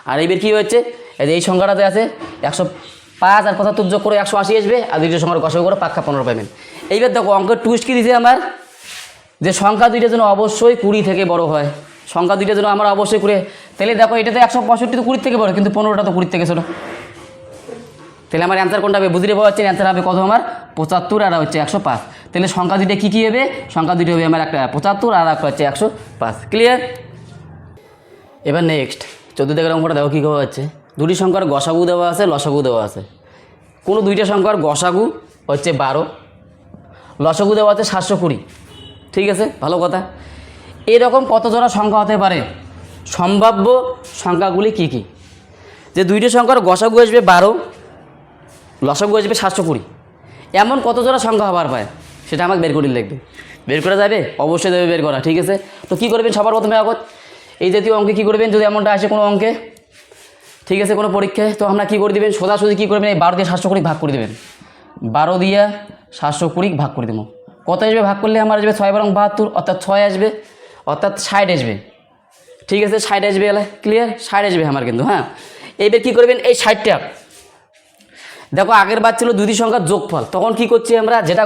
আর এইবার কী হচ্ছে এই সংখ্যাটাতে আছে 105 আর 75 যোগ করে 180 আসবে, আর দুইটার সংখ্যার গসাগু করে পাক্কা 15 পাবেন। এইবার দেখো অঙ্কের টুইস্ট কী দিয়েছে আমার, যে সংখ্যা দুইটা যেন অবশ্যই 20 থেকে বড় হয়, সংখ্যা দুইটা যেন আমরা অবশ্যই করে, তাহলে দেখো এটাতে 165 তো 20 থেকে বড়, কিন্তু 15টা তো 20 থেকে ছোটো, তাহলে আমার অ্যান্সার কোনটা হবে বুঝতে পারছেন? অ্যান্সার হবে কত আমার 75 আর হচ্ছে 105। তাহলে সংখ্যা দুইটা কী কী হবে, সংখ্যা দুইটা হবে আমার একটা 75 আর একটা হচ্ছে 105, ক্লিয়ার? এবার নেক্সট 14 দাগের অঙ্কটা দেখো কী করা হচ্ছে, দুটি সংখ্যার গসাগু দেওয়া আছে লসাগু দেওয়া আছে, কোনো দুইটা সংখ্যার গসাগু হচ্ছে 12, লসাগু দেওয়া আছে 720, ঠিক আছে? ভালো কথা। এরকম কত জোড়া সংখ্যা হতে পারে, সম্ভাব্য সংখ্যাগুলি কি কি, যে দুইটা সংখ্যার গসাগু আসবে 12 লসাগু আসবে 720, এমন কত জোড়া সংখ্যা হবার পায় সেটা আমাকে বের করে লিখবে। বের করা যাবে? অবশ্যই যাবে বের করা, ঠিক আছে? তো কী করবেন সবার প্রথমে আগত এই জাতীয় অঙ্কে কী করবেন, যদি এমনটা আসে কোনো অঙ্কে, ঠিক আছে, কোনো পরীক্ষায়, তো আমরা কী করে দেবেন সোজাসুজি কী করবেন এই 12 দিয়ে 720 ভাগ করে দেবেন, 12 দিয়ে 720 ভাগ করে দেবো। কত আসবে ভাগ করলে আমার আসবে 6 বারং 72, অর্থাৎ 6 আসবে, অর্থাৎ 60 আসবে। ঠিক আছে, 60 আসবে, এলা ক্লিয়ার, 60 আসবে আমার কিন্তু। হ্যাঁ, এইবার কী করবেন, এই 60টা দেখো আগের বার ছিল দুটি সংখ্যার যোগফল, তখন কি করছি আমরা, যেটা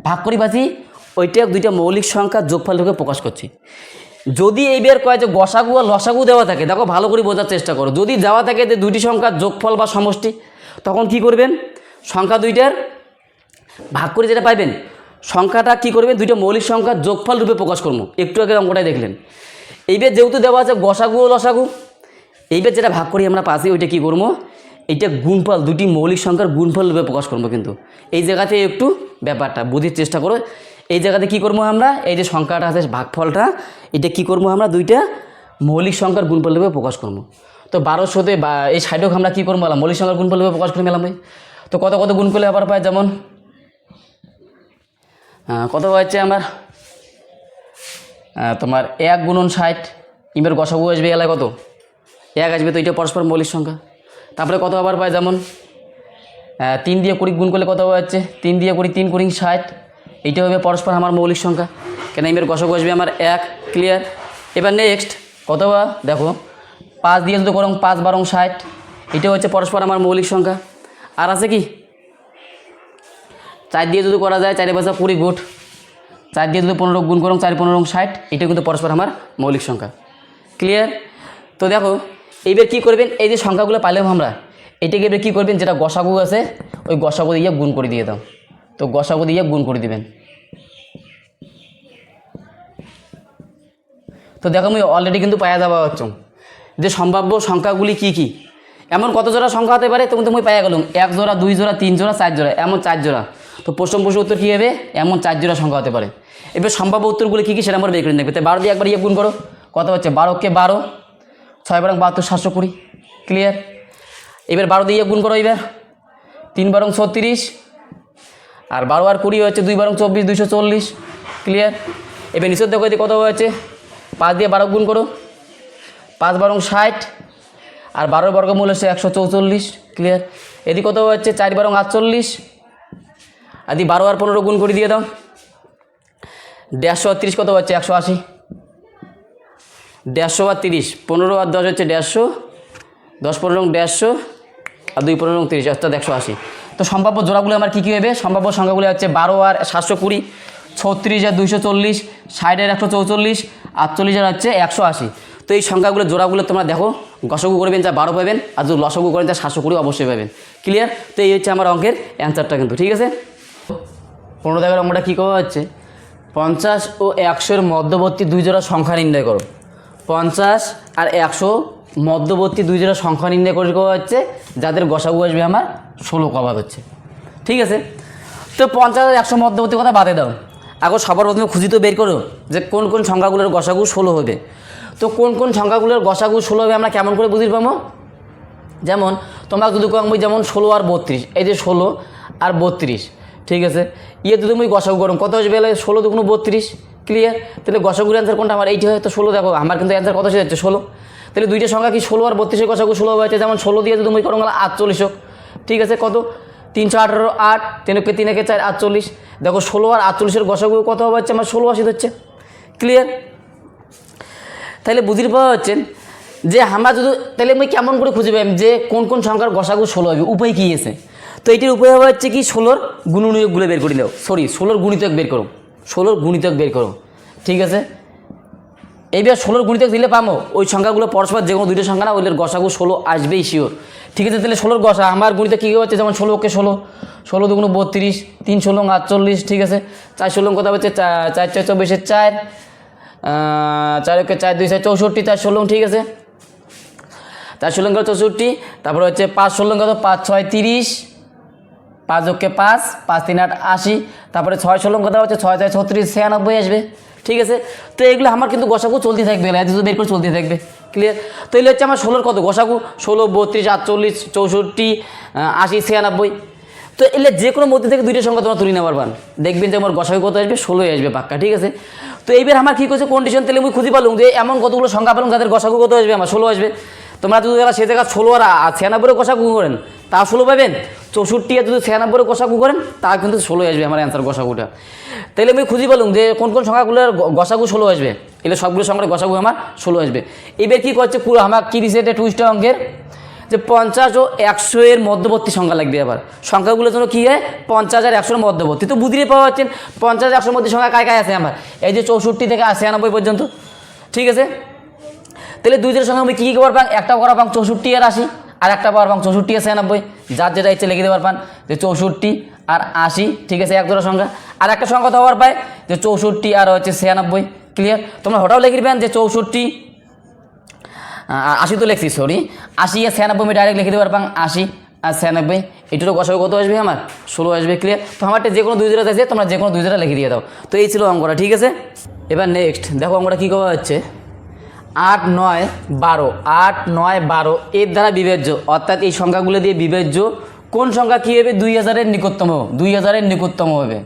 ভাগ করি পাচ্ছি ওইটা দুইটা মৌলিক সংখ্যার যোগফলটাকে প্রকাশ করছি। যদি এইবার কয় যে গসাগু আর লসাগু দেওয়া থাকে, দেখো ভালো করে বোঝার চেষ্টা করো, যদি দেওয়া থাকে যে দুটি সংখ্যার যোগফল বা সমষ্টি, তখন কি করবেন, সংখ্যা দুইটার ভাগ করে যেটা পাইবেন সংখ্যাটা কি করবেন, দুইটা মৌলিক সংখ্যার যোগফল রূপে প্রকাশ করবো। একটু আগে অঙ্কটাই দেখলেন। এইবার যেহেতু দেওয়া আছে গসাগু ও লসাগু, এইবার যেটা ভাগ করি আমরা পাচ্ছি ওইটা কী করবো, এইটা গুণফল, দুটি মৌলিক সংখ্যার গুণফল রূপে প্রকাশ করবো। কিন্তু এই জায়গাতে একটু ব্যাপারটা বুঝির চেষ্টা করো। এই জায়গাতে কি করবো আমরা, এই যে সংখ্যাটা আছে ভাগফলটা, এটা কি করবো আমরা, দুইটা মৌলিক সংখ্যার গুণফল রূপে প্রকাশ করবো। তো 1200 বা এই 60 আমরা কী করবো, মৌলিক সংখ্যার গুণফল রূপে প্রকাশ করে মেলাম। তো কত কত গুণ করলে আবার পাই, যেমন কত হচ্ছে আমার তোমার 1 গুণন 60, ইমের গসাগু আসবে এলাকায় কত 1 আসবে, তো এটা পরস্পর মৌলিক সংখ্যা। তারপরে কত আবার পাই, যেমন 3 দিয়ে 20 গুণ করলে কত হচ্ছে, 3 দিয়ে 20 3 কুড়ি 60, এইটা হবে পরস্পর আমার মৌলিক সংখ্যা, কেন ইমের গসাগু আসবে আমার 1, ক্লিয়ার। এবার নেক্সট কত দেখো 5 দিয়ে যদি করো 5 বারং 60, এটা হচ্ছে পরস্পর আমার মৌলিক সংখ্যা। আর আছে কি 4 দিয়ে যদি করা যায় 4 5 20 গুণ, 4 দিয়ে যদি 15 গুণ করো 4 15 60, এটা কিন্তু পরস্পর আমার মৌলিক সংখ্যা, ক্লিয়ার। তো দেখো এইবার কী করবেন, এই যে সংখ্যাগুলো পাইলাম আমরা, এটাকে এবার কী করবেন, যেটা গসাগু আছে ওই গসাগু দিয়ে গুণ করে দিয়ে দাও। তো গসাগু দিয়ে গুণ করে দিবেন। তো দেখো আমি অলরেডি কিন্তু পাওয়া যাওয়া হচ্ছে যে সম্ভাব্য সংখ্যাগুলি কি কি, এমন কত জোড়া সংখ্যা হতে পারে, তুমি পাওয়া গেল 1 জোড়া 2 জোড়া 3 জোড়া 4 জোড়া, এমন 4 জোড়া। তো প্রশ্ন উত্তর কী হবে, এমন 4 জোড়া সংখ্যা হতে পারে। এবার সম্ভাব্য উত্তরগুলি কী কী সেটা আমরা বের করে নেবে। তো 12 দিয়ে একবার গুণ করো, কত হচ্ছে 12কে 12, 6 বারং 72 720, ক্লিয়ার। এবার 12 দিয়ে গুণ করো, এবার 3 বারং 36, আর 12 আর 20 হচ্ছে 2 বারং 24 240, ক্লিয়ার। এবার নিচের দেখো কত হচ্ছে 5 দিয়ে 12 গুণ করো, 5 বারং 60, আর 12 বর্গমূল হচ্ছে 144, ক্লিয়ার। এদিকে কত হচ্ছে 4 বারং 48, আর 12 আর 15 গুণ করে দিয়ে দাও, 130 কত হচ্ছে 180, 150 আর 30, 15 আর 10 হচ্ছে 150, 10 15 150, আর 2 15 30, অর্থাৎ 180। তো সম্ভাব্য জোড়াগুলো আমার কী কী হবে, সম্ভাব্য সংখ্যাগুলো হচ্ছে 12 আর 720, 36 আর 240, 60 আর 144, 48 আর হচ্ছে 180। তো এই সংখ্যাগুলো জোড়াগুলো তোমরা দেখো, গসাগু করবেন যা 12 পাবেন, আর যদি লসাগু করেন তা 720 অবশ্যই পাবেন, ক্লিয়ার। তো এই হচ্ছে আমার অঙ্কের অ্যান্সারটা কিন্তু, ঠিক আছে। 15 দাগের অঙ্কটা কী করা হচ্ছে, 50 ও 100-এর মধ্যবর্তী 2 জোড়া সংখ্যা নির্ণয় করো। 50 আর 100 মধ্যবর্তী 2 জোড়া সংখ্যা নির্ণয় করে করা হচ্ছে, যাদের গসাগু আসবে আমার 16 কবার হচ্ছে, ঠিক আছে। তো 50 আর 100 মধ্যবর্তী কথা বাদে দাও, আগে সবার প্রথমে খুঁজি তো বের করো যে কোন কোন সংখ্যাগুলোর গসাগু 16 হবে। তো কোন কোন সংখ্যাগুলোর গসাগু 16 হবে আমরা কেমন করে বুঝতে পারবো, যেমন তোমরা যদি কম যেমন 16 আর 32, এই যে 16 আর 32, ঠিক আছে। যদি তুমি গসাগু করো কত আসবে, 16 দুগুণ 32, ক্লিয়ার। তাহলে গসাগুর অ্যান্সার কোনটা আমার, এইটি হয়। তো 16 দেখো আমার কিন্তু অ্যান্সার কত যাচ্ছে 16, তাহলে দুইটা সংখ্যা কি 16 আর 32-এর গসাগু 16 হয়েছে। যেমন 16 দিয়ে যদি তুমি করো 48 হোক, ঠিক আছে। কত 318 8, 3 কে 3 একে 4 48, দেখো 16 আর 48-এর গসাগু কত হচ্ছে আমার 16 হচ্ছে, ক্লিয়ার। তাহলে বুঝতে পাওয়া হচ্ছে যে আমরা যদি, তাহলে আমি কেমন করে খুঁজে পাই যে কোন কোন সংখ্যার গসাগু 16 হবে, উপায় কী আছে। তো এটির উপায় হবে হচ্ছে কি 16-র গুণনীয়কগুলো বের করে দাও, 16-র গুণিতক বের করো, 16-র গুণিতক বের করো, ঠিক আছে। এইবার 16-র গুণিতক দিলে পাবো ওই সংখ্যাগুলো পরস্পর যে কোনো দুইটা সংখ্যা না, ওইটার গসাগু 16 আসবেই শিওর, ঠিক আছে। তাহলে 16-র গসা আমার গুণিতক কী হচ্ছে, যেমন 16কে 16, 16 দুগুণ 32, 3 16 48, ঠিক আছে। 4 16 কত হচ্ছে 4 4 24, 4 4 একে 4 2 4 64, 4 16, ঠিক আছে। 4 16 কত 64, তারপরে হচ্ছে 5 16 কত 5 6 30, 5 ওকে 5 5 3 8 80, তারপরে 6 16 কত হচ্ছে 6 4 36 96 আসবে, ঠিক আছে। তো এগুলো আমার কিন্তু গসাগু চলতে থাকবে, বের করে চলতে থাকবে, ক্লিয়ার। তো এগুলো হচ্ছে আমার 16-র কত গসাগু 16 32 48 64 80 96। তো এলে যে কোনো মধ্যে থেকে দুইটা সংখ্যা তোমরা তুলে নেওয়ার পারবেন, দেখবেন যে আমার গসাগু কত আসবে 16 আসবে পাক্কা, ঠিক আছে। তো এইবার আমার কী করছে কন্ডিশন, তাহলে আমি খুঁজে পারলাম যে এমন কতগুলো সংখ্যা পেলাম যাদের গসাগু কত আসবে আমার 16 আসবে। তোমরা যদি সে জায়গা 16 আর 96-এর গসাগু করেন তা 16 পাবেন। 64 আর যদি 96 গসাগু করেন তা কিন্তু 16 আসবে আমার অ্যান্সার গসাগুটা। তাহলে আমি খুঁজি বলুন যে কোন কোন সংখ্যাগুলোর গসাগু 16 আসবে, এগুলো সবগুলো সংখ্যার গসাগু আমার 16 আসবে। এবার কী করছে পুরো আমার কী দিছে এটা টুইস্ট অঙ্কের যে 50 ও 100 এর মধ্যবর্তী সংখ্যা লাগবে। আবার সংখ্যাগুলোর জন্য কী হয় 50 আর 100 এর মধ্যবর্তী, তো বুঝতেই পাওয়া যাচ্ছেন 50 100 মধ্যে সংখ্যা কায় কায় আছে আমার, এই যে 64 থেকে 96 পর্যন্ত, ঠিক আছে। তাহলে দুই জোড়া সংখ্যা আমি কী কী করবার পান, একটা করা পান 64 আর 80, আর একটা পাওয়ার পান 64 আর 96, যার যেটা ইচ্ছে লিখে দেওয়ার পান যে 64 আর 80, ঠিক আছে, এক জোড়া সংখ্যা। আর একটা সংখ্যা তো হওয়ার পায় যে 64 আর হচ্ছে 96, ক্লিয়ার। তোমরা হঠাৎ লিখে দিবেন যে 64 80 তো লিখছি, সরি 80 আর 96 আমি ডাইরেক্ট লিখে দেওয়ার পান 80 আর 96, এটারও গসাগু কত আসবে আমার 16 আসবে, ক্লিয়ার। তো আমারটা যে কোনো দুই জোড়া আছে তোমরা যে কোনো দুই জোড়া লিখে দিয়ে দাও। তো এই ছিল অঙ্কটা, ঠিক আছে। এবার নেক্সট দেখো অঙ্কটা কী করা হচ্ছে 8 9 12, 8 9 12 এর দ্বারা বিবেচ্য, অর্থাৎ এই সংখ্যাগুলো দিয়ে বিবেচ্য কোন সংখ্যা কী হবে 2000-এর নিকটতম, 2000-এর নিকটতম হবে।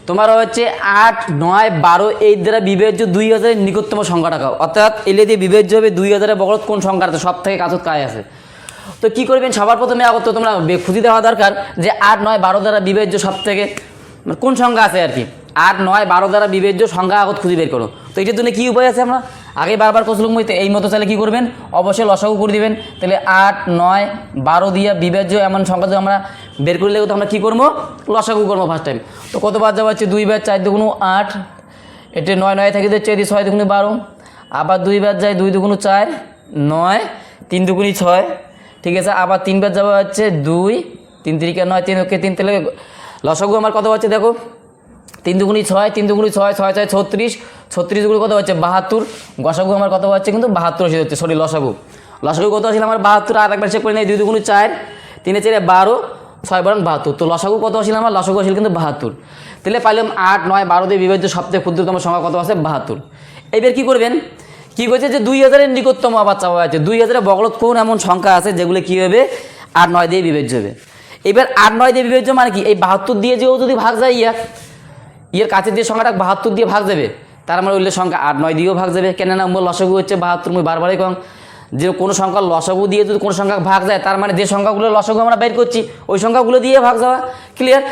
তোমার হচ্ছে 8 9 12 এই দ্বারা বিবেচ্য 2000-এর নিকটতম সংখ্যাটা কাও, অর্থাৎ এলে দিয়ে বিবেচ্য হবে 2000-এর বগলত কোন সংখ্যা আছে সব থেকে কাছত কায় আছে। তো কী করবেন সবার প্রথমে আগত তোমরা খুঁজে দেওয়া দরকার যে 8 9 12 দ্বারা বিবেচ্য সব থেকে কোন সংখ্যা আছে আর কি, 8 9 12 দ্বারা বিবেচ্য সংখ্যা আগত খুঁজে বের করো। তো এটার জন্য কী উপায় আছে আমরা আগে বারবার কসলুম হইতে এই মতো চাইলে কী করবেন অবশ্যই লসাগু করে দিবেন। তাহলে 8 9 12 দিয়ে বিবেচ্য এমন সংখ্যা যদি আমরা বের করলে তো আমরা কী করবো লসাগু করবো ফার্স্ট টাইম। তো কতবার যাওয়া হচ্ছে 2 বার 4 দুগুণ 8, এটা 9 9 থেকে যাচ্ছে 6 দুগুণ 12, আবার 2 বার যায় 2 দুগুণ 4 9, 3 দুগুণ 6, ঠিক আছে। আবার 3 বার যাওয়া হচ্ছে 2 3 3 9 3 ওকে 3, তাহলে লসাগু আমার কত হচ্ছে দেখো 3 দুগুণ 6 3 দুগুণ 6 6 6 36, 36 গুলো কত হচ্ছে 72, গসাগু আমার কত হচ্ছে কিন্তু 72 এসে হচ্ছে, সরি লসাগু কত আসলে আমার 72, আর একবার চেক করে নেই 2 দুগুণ 4 3 4 12 6 বরং 72, তো লসাগু কত আসলে আমার লসাগু আসলে কিন্তু 72। তাহলে পাইলাম 8 9 12 দিয়ে বিভাজ্য সবথেকে ক্ষুদ্রতম সংখ্যা কত আছে 72। এবার কী করবেন কী করছে যে 2000-এর নিকটতম আবার চাওয়া আছে, 2000-এর বগলত কোন এমন সংখ্যা আছে যেগুলো কী হবে 8 9 দিয়ে বিভাজ্য হবে। এবার 8 9 দিয়ে বিভাজ্য মানে কি এই 72 দিয়ে যেও যদি ভাগ যায় ইয়ের কাছে যে সংখ্যাটা 72 দিয়ে ভাগ যাবে তার মানে উল্লেখ সংখ্যা 8 9 দিয়েও ভাগ যাবে, কেননা মোর লসাগু হচ্ছে 72, মুই বারবারই কম যে কোনো সংখ্যা লসাগু দিয়ে যদি কোনো সংখ্যা ভাগ যায় তার মানে যে সংখ্যাগুলো লসাগু আমরা বের করছি ওই সংখ্যাগুলো দিয়ে ভাগ যাওয়া, ক্লিয়ার।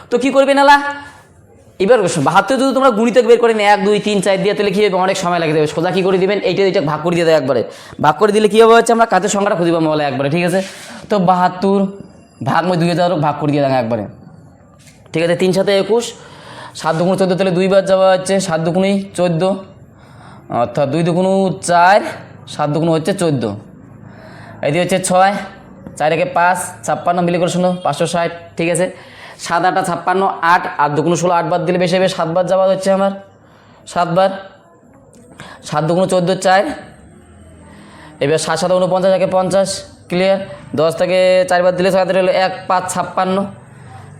তো কী করবে নালা এবার 72 যদি তোমরা গুণিতক বের করেন 1 2 3 4 দিয়ে তাহলে কী হবে অনেক সময় লাগে যাবে, সোজা কী করে দিবেন এইটা ভাগ করে দিয়ে দেয় একবারে, ভাগ করে দিলে কী হবে হচ্ছে আমরা কাজের সংখ্যাটা খুঁজে পাবো বলে একবারে, ঠিক আছে। তো 72 ভাগ 2000 ভাগ করে দিয়ে দেয় একবারে, ঠিক আছে। 3 7 21, 7 দুগুণ 14, তাহলে 2 বার যাওয়া হচ্ছে 7 দুগুণই 14, অর্থাৎ 2 দুগুণ 4 7 দুগুণ হচ্ছে 14, এদিকে হচ্ছে 6 4 একে 5 56 মিলে করে শোনো 560, ঠিক আছে। 7 8 56 8 8 দুগুণ 16, 8 বার দিলে বেশি হবে, 7 বার যাওয়া হচ্ছে আমার 7 বার, 7 দুগুণ 14 4, এবার 7 7 49 একে 50, ক্লিয়ার। 10 থেকে 4 বার দিলে 7 হলো 1 5 56,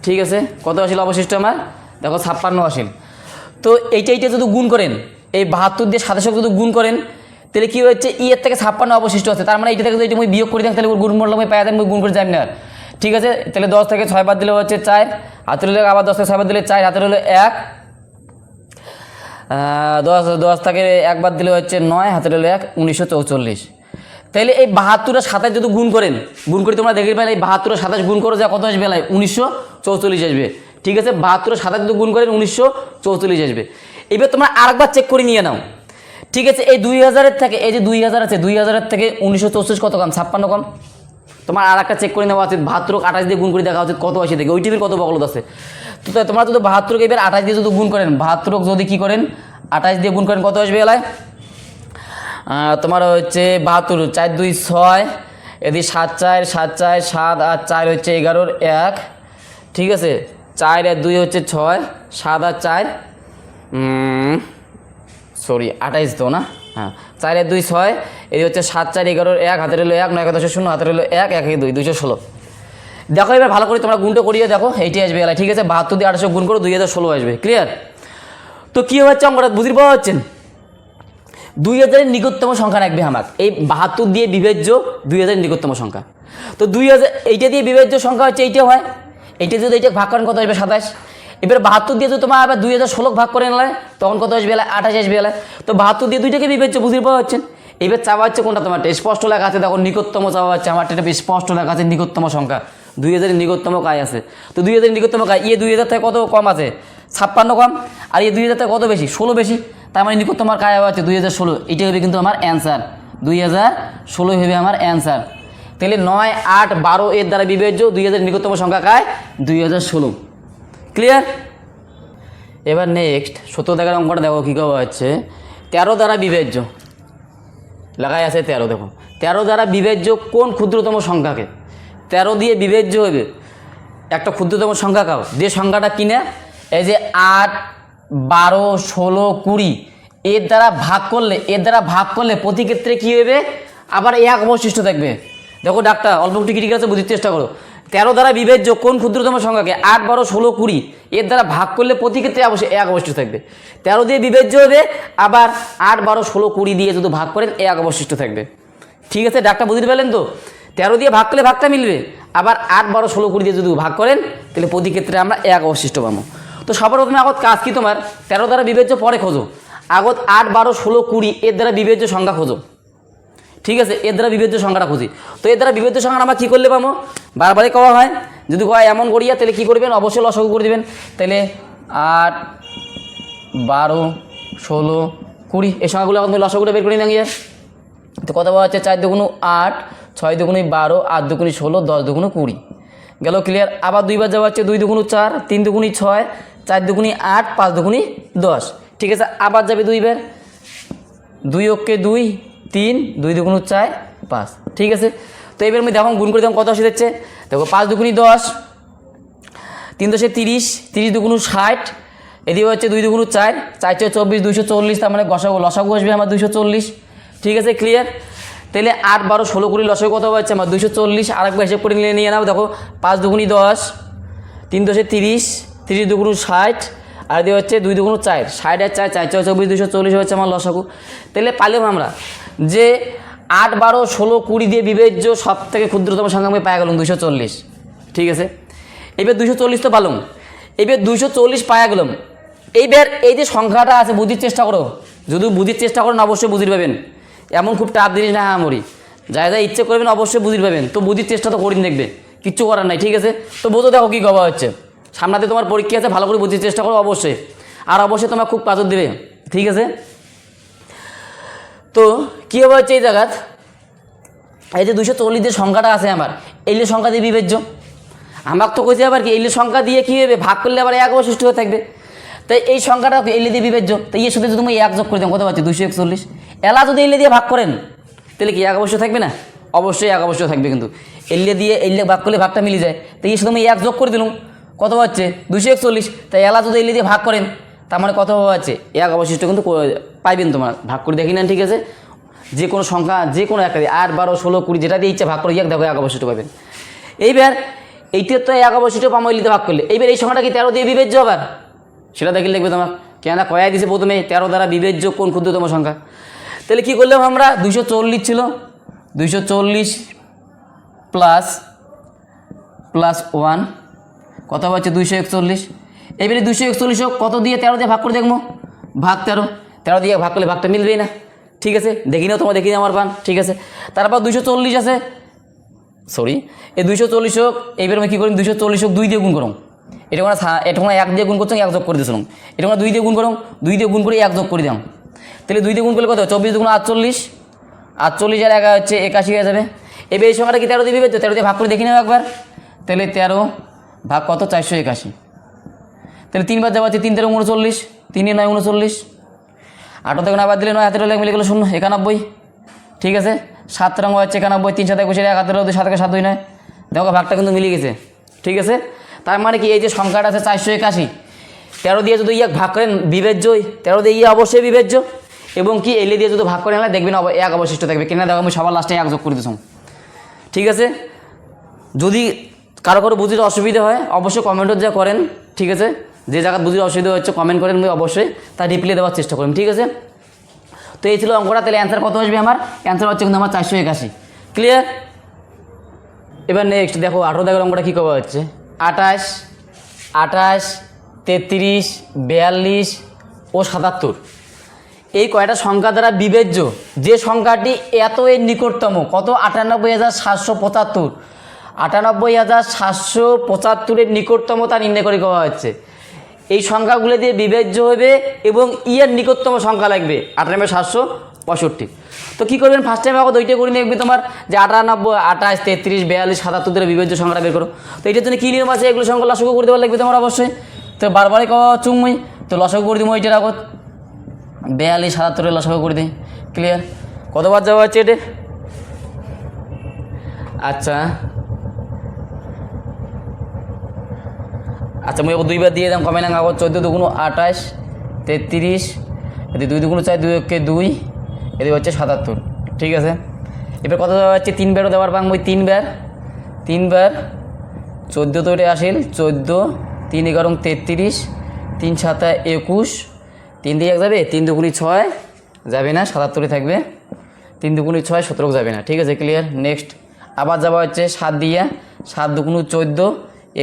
ঠিক আছে। কত আসলে অবশিষ্ট আমার দেখো 56 আসিল। তো এইটা যদি গুণ করেন এই 72 দিয়ে 27 যদি গুণ করেন তাহলে কী হচ্ছে এর থেকে 56 অবশিষ্ট আছে, তার মানে এইটা থেকে যদি আমি বিয়োগ করে দিই তাহলে গুণ মূল্য আমি পাই আমি গুণ করে যাই না, ঠিক আছে। তাহলে 10 থেকে 6 বার দিলে হচ্ছে 4, হাতের হলে আবার 10 থেকে 6 বার দিলে 4, হাতের হলো 1, 10 থেকে 1 বার দিলে হচ্ছে 9, হাতের হলো 1 1944। তাহলে এই 72 আর 27 যদি গুণ করেন গুণ করে তোমরা দেখে পেলে এই 72 আর 27 গুণ করে যা কত আসবে 1944 আসবে, ঠিক আছে। 72 আর 27 যদি গুণ করেন 1944 আসবে। এবার তোমরা আরেকবার চেক করে নিয়ে নাও, ঠিক আছে। এই 2000-এর থেকে এই যে 2000 আছে 2000-এর থেকে 1944 কত কম 56 কম, তোমার আর একটা চেক করে নেওয়া উচিত 72 28 দিয়ে গুণ করে দেখা উচিত কত আসে দেখে ওই টিভির কত বগলত আছে। তো তোমরা যদি 72 এবার 28 দিয়ে যদি গুণ করেন 72 যদি কী করেন 28 দিয়ে গুণ করেন কত আসবে এলায় তোমার হচ্ছে 72 4 2 6, এদিকে 7 4 7 4 7 আর 4 হচ্ছে 11 1, ঠিক আছে। 4 আর 2 হচ্ছে 6, 7 আর 4 সরি 28 তো না, হ্যাঁ 4 আর 2 6, এই হচ্ছে 7 4 11 1, হাতের হলো 1 9 10 0, হাতের হলো 1 1 2 216। দেখো এবার ভালো করে তোমরা গুণটা করিয়ে দেখো এইটাই আসবে এলায়, ঠিক আছে। 72 দিয়ে 28 গুণ করো 2016 আসবে, ক্লিয়ার। তো কী হচ্ছে অঙ্কটা বুঝতে পাওয়া যাচ্ছেন 2000-এর নিকটতম সংখ্যা রাখবে আমার এই 72 দিয়ে বিভাজ্য 2000-এর নিকটতম সংখ্যা। তো 2000 এইটা দিয়ে বিভাজ্য সংখ্যা হচ্ছে এইটা হয়, এইটা যদি এইটা ভাগ করেন কত আসবে 27। এবার 72 দিয়ে যদি তোমার আবার 2016 ভাগ করে নেয় তখন কত আসবে 28 আসবে। তো 72 দিয়ে দুইটাকে বিভাজ্য বুঝতে পাওয়া যাচ্ছেন এবার চাওয়া হচ্ছে কোনটা তোমার স্পষ্ট লেখা আছে, দেখো নিকটতম চাওয়া হচ্ছে আমার, এটা স্পষ্ট লেখা আছে নিকটতম সংখ্যা 2000 নিকটতম কায় আছে। তো 2000 নিকটতম কায় 2000 থেকে কত কম আছে, 56 কম, আর 2000 থেকে কত বেশি, 16 বেশি, তার মানে নিকটতম কায় আছে 2016। এটা হবে কিন্তু আমার অ্যান্সার, 2016 হবে আমার অ্যান্সার। তাহলে 9, 8, 12 এর দ্বারা বিবেচ্য 2000 নিকটতম সংখ্যা কায় 2016। ক্লিয়ার? এবার নেক্সট 17 দাগের অঙ্কটা দেখো কী করা হচ্ছে, 13 দ্বারা বিবেচ্য লেখায় আছে 13, দেখো 13 দ্বারা বিবেচ্য কোন ক্ষুদ্রতম সংখ্যাকে, 13 দিয়ে বিবেচ্য হবে একটা ক্ষুদ্রতম সংখ্যা কাও, যে সংখ্যাটা কিনে এই যে 8, 12, 16, 20 এর দ্বারা ভাগ করলে প্রতি ক্ষেত্রে কী হবে, আবার 1 অবশিষ্ট থাকবে। দেখো ডাক্তার অল্প একটু ক্রিটিক আছে, বুঝতে চেষ্টা করো। 13 দ্বারা বিবেচ্য কোন ক্ষুদ্রতম সংখ্যাকে 8, 12, 16, 20 এর দ্বারা ভাগ করলে প্রতি ক্ষেত্রে অবশ্যই 1 অবশিষ্ট থাকবে। 13 দিয়ে বিবেচ্য হবে, আবার 8, 12, 16, 20 দিয়ে যদি ভাগ করেন 1 অবশিষ্ট থাকবে। ঠিক আছে ডাক্তার, বুঝতে পারলেন তো? 13 দিয়ে ভাগ করলে ভাগটা মিলবে, আবার 8, 12, 16, 20 দিয়ে যদি ভাগ করেন তাহলে প্রতি ক্ষেত্রে আমরা 1 অবশিষ্ট পাবো। তো সবার প্রথমে আগত কাজ কি তোমার, 13 দ্বারা বিবেচ্য পরে খোঁজো, আগত 8, 12, 16, 20 এর দ্বারা বিবেচ্য সংখ্যা খোঁজো। ঠিক আছে, এর দ্বারা বিবেচ্য সংখ্যাটা খুঁজি। তো এর দ্বারা বিবেচ্য সংখ্যা আমরা কী করলে পাবো, বারবারই কওয়া হয়, যদি কয় এমন করিয়া তাহলে কী করবেন, অবশ্যই লসাগু করে দেবেন। তাহলে 8, 12, 16, 20 এই সংখ্যাগুলো এখন লসাগুটা বের করে নিয়ে গিয়ে, তো কত পাওয়া হচ্ছে 4 দুগুণ 8, 6 দুগুণ 12, 8 দুগুণ 16, 10 দুগুণ 20 গেল। ক্লিয়ার? আবার দুইবার যাওয়া হচ্ছে 2 দুগুণ 4, 3 দুগুণ 6, 4 দুগুণ 8, 5 দুগুণ 10। ঠিক আছে, আবার যাবে দুইবার, 2 অক্ষে 2, 3, 2 দুগুণ 4, 5। ঠিক আছে, তো এবার আমি দেখো গুণ করে দেখো কত আসে দিচ্ছে, দেখো 5 দুগুণ 10, 3 10 30, 30 দুগুণ 60, এদিকে হচ্ছে 2 দুগুণ 4, 4 4 24, 240, তার মানে লসাগু আসবে আমার 240। ঠিক আছে, ক্লিয়ার? তাহলে 8, 12, 16, 20 লসাগু কত হচ্ছে আমার 240। আরেকবার হিসেব করে নিয়ে নাও, দেখো 5 দুগুণ 10, 3 10 30, 30 দুগুণ 60, আর দিয়ে হচ্ছে 2 দুগুণ 4, 60 আর 4, 4 4 24, 240 হচ্ছে আমার লসাগু। তাহলে পাইলাম আমরা যে 8, 12, 16, 20 দিয়ে বিবেচ্য সব থেকে ক্ষুদ্রতম সংখ্যা আমি পাই গেলাম 240। ঠিক আছে, এবার 240 তো পালাম, এবার 240 পাওয়া গেলাম। এইবার এই যে সংখ্যাটা আছে বুঝির চেষ্টা করো, যদি বুঝির চেষ্টা করেন অবশ্যই বুঝির পাবেন, এমন খুব টাফ জিনিস না আমরি, যা যা ইচ্ছে করবেন অবশ্যই বুঝির পাবেন। তো বুঝির চেষ্টা তো করিন দেখবে, কিচ্ছু করার নাই। ঠিক আছে, তো বোঝো দেখো কী কবা হচ্ছে, সামনাতে তোমার পরীক্ষা আছে, ভালো করে বুঝির চেষ্টা করো অবশ্যই, আর অবশ্যই তোমার খুব কাজত দেবে। ঠিক আছে, তো কী হবে হচ্ছে এই জায়গাত এই যে 240 যে সংখ্যাটা আছে আমার, এই যে সংখ্যা দিয়ে বিবেচ্য, আমার তো কইছে আবার কি এই সংখ্যা দিয়ে কী হবে ভাগ করলে আবার 1 অবশিষ্ট হয়ে থাকবে। তাই এই সংখ্যাটা এলে দিয়ে বিবেচ্য, তাই এর সাথে যদি তুমি 1 যোগ করে দাও কত পাচ্ছি 241। এলা যদি এলে দিয়ে ভাগ করেন তাহলে কি 1 অবশ্য থাকবে না, অবশ্যই 1 অবশ্য থাকবে। কিন্তু এলে দিয়ে ভাগ করলে ভাগটা মিলে যায়, তাই এর সাথে আমি 1 যোগ করে দিলাম কত পাচ্ছে 241। তাই এলা যদি এলে দিয়ে ভাগ করেন তার মানে কত পাচ্ছে 1 অবশিষ্ট কিন্তু পাইবেন, তোমার ভাগ করে দেখি না। ঠিক আছে, যে কোনো সংখ্যা যে কোনো একটা দিয়ে 8, 12, 16, 20 যেটা দিয়ে ইচ্ছা ভাগ করে দেখো 1 অবশিষ্ট পাবেন। এইবার এইটার তো 1 অবশিষ্ট পাবো এলিতে ভাগ করলে। এইবার এই সংখ্যাটা কি 13 দিয়ে বিবেচ্য আবার, সেটা দেখে লিখবে তোমার, কেন কয়াই দিছে প্রথমে 13 দ্বারা বিবেচ্য কোন ক্ষুদ্রতম সংখ্যা। তাহলে কী করলাম আমরা, 240 ছিল, 240 প্লাস 1 কত পাচ্ছে 241। এবারে 241 কত দিয়ে 13 দিয়ে ভাগ করে দেখবো, ভাগ 13 দিয়ে ভাগ করলে ভাগটা মিলবেই না। ঠিক আছে, দেখি নাও তোমার, দেখি আমার পান। ঠিক আছে, তারপর 240 আছে, সরি এই 240 হোক, এইবার আমি কী করি 240 2 দিয়ে গুণ করুন, এটা কোনো 1 দিয়ে গুণ করছো 1 যোগ করে দিয়েছিলাম, এটা কোনো 2 দিয়ে গুণ করুন, 2 দিয়ে গুণ করে 1 যোগ করে দাম। তাহলে 2 দিয়ে গুণ করলে কত 24 দুগুণ 48, 48 আর 1 হচ্ছে 81 হয়ে যাবে। এবার এই সংখ্যাটা কি 13 দিয়ে বিবেচ্য, 13 দিয়ে ভাগ করে দেখি নাও একবার, তাহলে 13 ভাগ কত 481। তাহলে 3 বার যাওয়া হচ্ছে 3 13 39, 3 9 39, 8 থেকে 9 বাদ দিলে 9 হাতের লেগে মিলে গেলো 0 91। ঠিক আছে, 7 রঙ হচ্ছে 91, 3 7 21 1 হাতের 7 থেকে 7 2 9, দেখো ভাগটা কিন্তু মিলে গেছে। ঠিক আছে, তার মানে কি এই যে সংখ্যাটা আছে 481, 13 দিয়ে যদি ভাগ করেন বিবেচ্য, 13 দিয়ে অবশ্যই বিবেচ্য, এবং কি এলে দিয়ে যদি ভাগ করেন দেখবেন 1 অবশিষ্ট থাকবে কিনা, দেখো আমি সবার লাস্টে 1 যোগ করে দিচ্ছি। ঠিক আছে, যদি কারো বুঝির অসুবিধা হয় অবশ্যই কমেন্টও যা করেন। ঠিক আছে, যে জায়গায় বুঝির অসুবিধা হচ্ছে কমেন্ট করেন, আমি অবশ্যই তার রিপ্লাই দেওয়ার চেষ্টা করবেন। ঠিক আছে, তো এই ছিল অঙ্কটা। তাহলে অ্যান্সার কত আসবে আমার, অ্যান্সার হচ্ছে কিন্তু আমার 481। ক্লিয়ার? এবার নেক্সট দেখো 18 দাগের অঙ্কটা কী করা হচ্ছে, 28, 33, 42 ও 77 এই কয়টা সংখ্যা দ্বারা বিবেচ্য যে সংখ্যাটি এত এর নিকটতম কত 98,775, 98,775-এর নিকটতম তা নির্ণয় করে করা হচ্ছে। এই সংখ্যাগুলো দিয়ে বিবেচ্য হবে এবং এর নিকটতম সংখ্যা লাগবে 98,765। তো কী করবেন, ফার্স্ট টাইম আবার দুইটা করে দেখবে তোমার যে 98, 28, 33, 42, 77 ধরে বিবেচ্য সংখ্যাটা বের করো। তো এটার জন্য কী নিয়ম আছে, এগুলো সংখ্যা লসাগু করে দেওয়া লাগবে তোমার অবশ্যই। তো বারবারই কওয়া চুমুই, তো লসাগু করে দিব ওইটার আগত 42, 77 লসাগু করে দিই। ক্লিয়ার? কতবার যাওয়া হচ্ছে এটা? আচ্ছা আচ্ছা মুই দুইবার দিয়ে দাম কমে না কাগজ। 14 দুগুণ 28, 33, এদি 2 দুগুণ 4, 2 একে 2, এদি হচ্ছে 77। ঠিক আছে, এবার কত দেওয়া হচ্ছে? 3 বারও দেওয়ার পাং মুই 3 বার 14 তো এটা আসিল 14, 3 11 33, 3 7 21, 3 দিয়ে 1 যাবে, 3 দুগুণি 6 যাবে না, 77 থাকবে, 3 দুগুণি 6, 17 যাবে না। ঠিক আছে, ক্লিয়ার? নেক্সট আবার যাওয়া হচ্ছে 7 দিয়ে, 7 দুগুণ 14,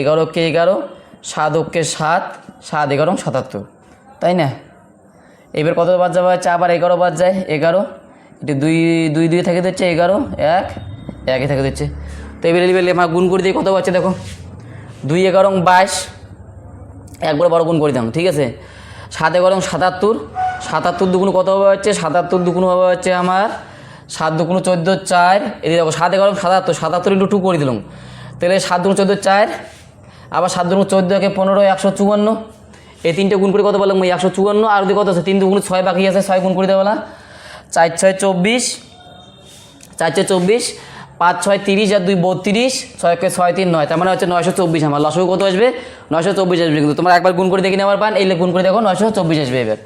11 কে 11, 7 ওকে 7, 7 11 77, তাই না? এবার কতবার যাওয়া হচ্ছে? আবার 11 বার যায়, 11, এটা 2 2 থেকে দিচ্ছে 11, 1 1 থেকে দিচ্ছে। তো এবার আমার গুণ করে দিয়ে কত হচ্ছে দেখো, 2 11 22, একবার বড় গুণ করে দাম। ঠিক আছে, 7 11 77, 77 দুগুণ কত হবে হচ্ছে? 77 দুগুণ হবে হচ্ছে আমার 7 দুগুণ 14, 4, এদিকে দেখো 7 11 77, 77 ইন্টু 2 করে দিলাম, তাহলে 7 দুগুণ 14, 4, আবার 7 দুগুণ 14 কে 15, 154, এই তিনটে গুণ করে কত বললাম? 154, আর ওদিকে কত আছে? 3 দুগুণ 6 বাকি আছে, 6 গুণ করে দেবো না, 4 6 24, 4 6 24, 5 6 30, আর 2 32, 6 কে 6 3 9, তার মানে হচ্ছে 924। আমার লসাগু কত আসবে? 924 আসবে। কিন্তু তোমরা একবার গুণ করে দেখি নেওয়ার পান, এইলে গুণ করে দেখো 924 আসবে। এবার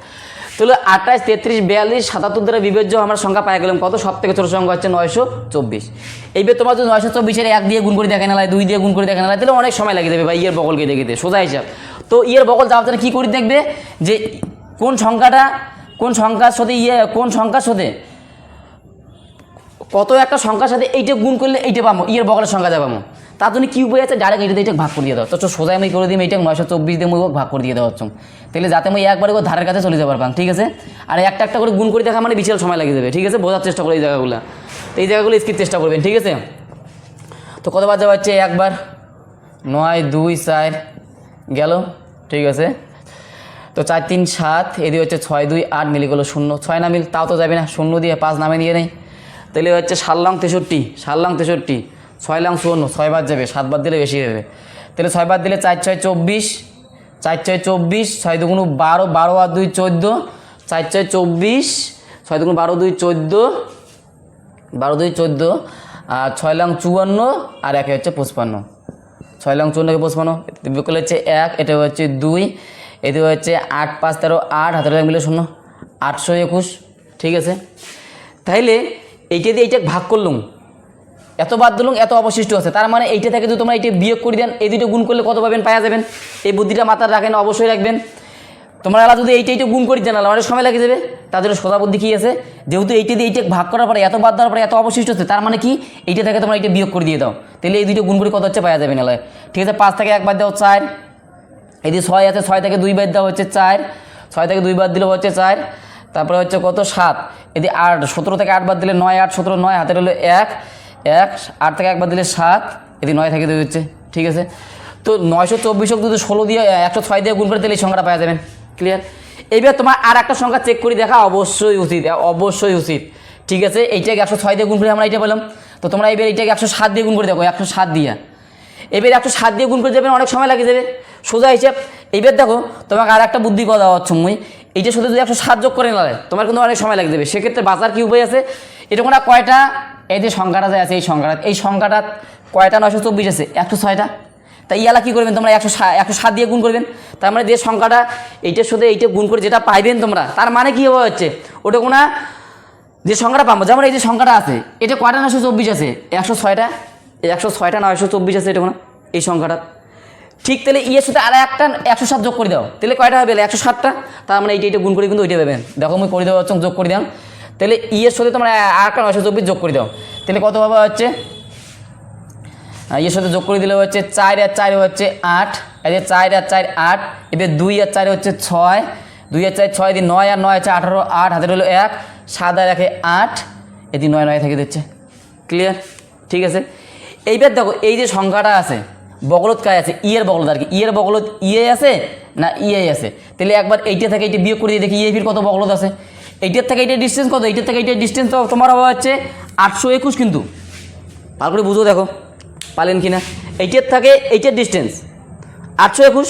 তাহলে 28 33 42 77 দ্বারা বিবেচ্য আমরা সংখ্যা পাই গেলাম কত? সব থেকে ছোটো সংখ্যা হচ্ছে 924। এইবার তোমার যদি 924-এর 1 দিয়ে গুণ করে দেখে না, 2 দিয়ে গুণ করে দেখে না, তাহলে অনেক সময় লাগিয়ে দেবে ভাই ইয়ের বকলকে দেখিতে, সোজা হিসাব। তো ইয়ের বকল যাওয়ার জন্য কী করে দেখবে যে কোন সংখ্যাটা কোন সংখ্যার সাথে কোন সংখ্যার সাথে কত একটা সংখ্যার সাথে এইটা গুণ করলে এইটা পাবো, ইয়ের বকলের সংখ্যা যাবো। তার জন্য কী উপায় আছে? ডাইরেক্ট এইটা ভাগ করে দিয়ে দাও। তো সোজা আমি করে দিই, এইটা 924 দিয়ে মুই ভাগ করে দিয়ে দেওয়া হচ্ছে, তাহলে যাতে আমি একবারে ধারের কাছে চলে যাবার পাং। ঠিক আছে, আর একটা একটা করে গুণ করে দেখা মানে বিশাল সময় লাগিয়ে দেবে। ঠিক আছে, বোঝার চেষ্টা করে এই জায়গাগুলো, তো এই জায়গাগুলো স্কিপ চেষ্টা করবেন। ঠিক আছে, তো কতবার যাওয়া হচ্ছে? একবার, 9 2 4 গেল। ঠিক আছে, তো 4 3 7, এদিকে হচ্ছে 6 2 8, মিলে গেলো 0, 6 না মিল তাও তো যাবে না, 0 দিয়ে 5 নামে দিয়ে নেই, তাহলে হচ্ছে 7 লং 63, 7 লং 63, 6 লং 54, 6 বার যাবে, 7 বার দিলে বেশি হবে, তাহলে 6 বার দিলে 4 6 24, 4 6 24, 6 দুগুণ 12, 12 আর 2 14, 4 6 24, 6 দুগুণ 12 2 14, 12 2 14, আর 6 লং 54, আর 1 হচ্ছে 55, 6 লং 54 55, বিকল হচ্ছে 1, এটা হচ্ছে 2, এতে হচ্ছে 8 5 13 8, হাতের মিলে 0, 821। ঠিক আছে, তাইলে এইটা দিয়ে এইটা ভাগ করলুম, এত বাদ দিলুম, এত অবশিষ্ট আছে, তার মানে এইটা থেকে যদি তোমরা এইটা বিয়োগ করে দেন, এই দুটো গুণ করলে কত পাবেন? পাওয়া যাবেন। এই বুদ্ধিটা মাথায় রাখেন, অবশ্যই রাখবেন। তোমরা যদি এইটা গুণ করে জানালে অনেক সময় লাগে যাবে, তাদের সোজা বুদ্ধি কী আছে? যেহেতু এইটা দিয়ে এইটা ভাগ করার পরে এত বাদ দেওয়ার পরে এত অবশিষ্ট হচ্ছে, তার মানে কি এইটা থেকে তোমরা এইটা বিয়োগ করে দিয়ে দাও, তাহলে এই দুটো গুণ করে কত হচ্ছে? পাওয়া যাবে না। ঠিক আছে, 5 থেকে 1 বাদ দাও 4, এদিকে 6 আছে, 6 থেকে 2 বাদ দেওয়া হচ্ছে 4, 6 থেকে 2 বাদ দিলে হচ্ছে 4, তারপরে হচ্ছে কত? 7, এদিকে 8, 17 থেকে 8 বাদ দিলে 9 8 17 9, হাতের হলো 1 1, 8 থেকে 1 বাদ দিলে 7, এদিকে 9 থেকে 2 হচ্ছে। ঠিক আছে, তো 924 যদি 16 দিয়ে 106 দিয়ে গুণ করে দিলে এই সংখ্যাটা পাওয়া যাবেন। ক্লিয়ার? এইবার তোমার আর একটা সংখ্যা চেক করে দেখা অবশ্যই উচিত, অবশ্যই উচিত। ঠিক আছে, এইটাকে 106 দিয়ে গুণ করে আমরা এইটা বললাম, তো তোমরা এবার এইটাকে 107 দিয়ে গুণ করে দেখো, 107 দিয়ে, এবার 107 দিয়ে গুণ করে যাবেন, অনেক সময় লাগে যাবে, সোজা হিসাব। এইবার দেখো তোমাকে আর একটা বুদ্ধি কথা হচ্ছে, মুই এইটার সাথে যদি 107 যোগ করে না তোমার কিন্তু অনেক সময় লাগে যাবে। সেক্ষেত্রে বাঁচার কী উপায় আছে? এটা কোনো কয়টা, এই যে সংখ্যাটা যে আছে, এই সংখ্যাটা কয়টা? 924 আছে, 106টা। তাই ইয়ালা কী করবেন তোমরা? 107 দিয়ে গুণ করবেন, তার মানে যে সংখ্যাটা এইটার সাথে এইটা গুণ করে যেটা পাইবেন তোমরা, তার মানে কী হচ্ছে? ওটা কোনো যে সংখ্যাটা পাবো, যেমন এই যে সংখ্যাটা আছে, এটা কয়টা? 924 আছে, 106টা, এই 106টা 924 আছে, এটা কোনো এই সংখ্যাটা। ঠিক, তাহলে ইয়ের সাথে আর একটা 107 যোগ করে দাও, তাহলে কয়টা হবে? 107টা। তার মানে এইটা গুণ করে কিন্তু ওইটা পাবেন। দেখো আমি করে দেওয়া হচ্ছে, যোগ করে দাও, তাহলে ইয়ের সাথে তোমরা আর একটা 924 যোগ করে দাও, তাহলে কত হবে হচ্ছে? ইয়ের সাথে যোগ করে দিলে হচ্ছে 4 আর 4 হচ্ছে 8, এই যে 4 আর 4 8, এবার 2 আর 4 হচ্ছে 6, 2 আর 4 6 দিন 9 আর 9 আছে 18 8 হাতের হলো 1 7 আর 1 8 এদি 9 9 থেকে দিচ্ছে ক্লিয়ার ঠিক আছে। এইবার দেখো এই যে সংখ্যাটা আছে বগলত কায় আছে এর বগলত আর কি এর বগলত ইয়ে আছে না ইয়ে আছে, তাহলে একবার এইটা থেকে এইটা বিয়োগ করে দিয়ে দেখি ইয়ে কত বগলত আছে। এইটার থেকে এইটার ডিস্টেন্স কত, এইটার থেকে এইটার ডিস্টেন্স তো তোমার হবে হচ্ছে 821 কিন্তু ভালো করে বুঝো দেখো পালেন কি না। এইটার থেকে এইটার ডিস্টেন্স 821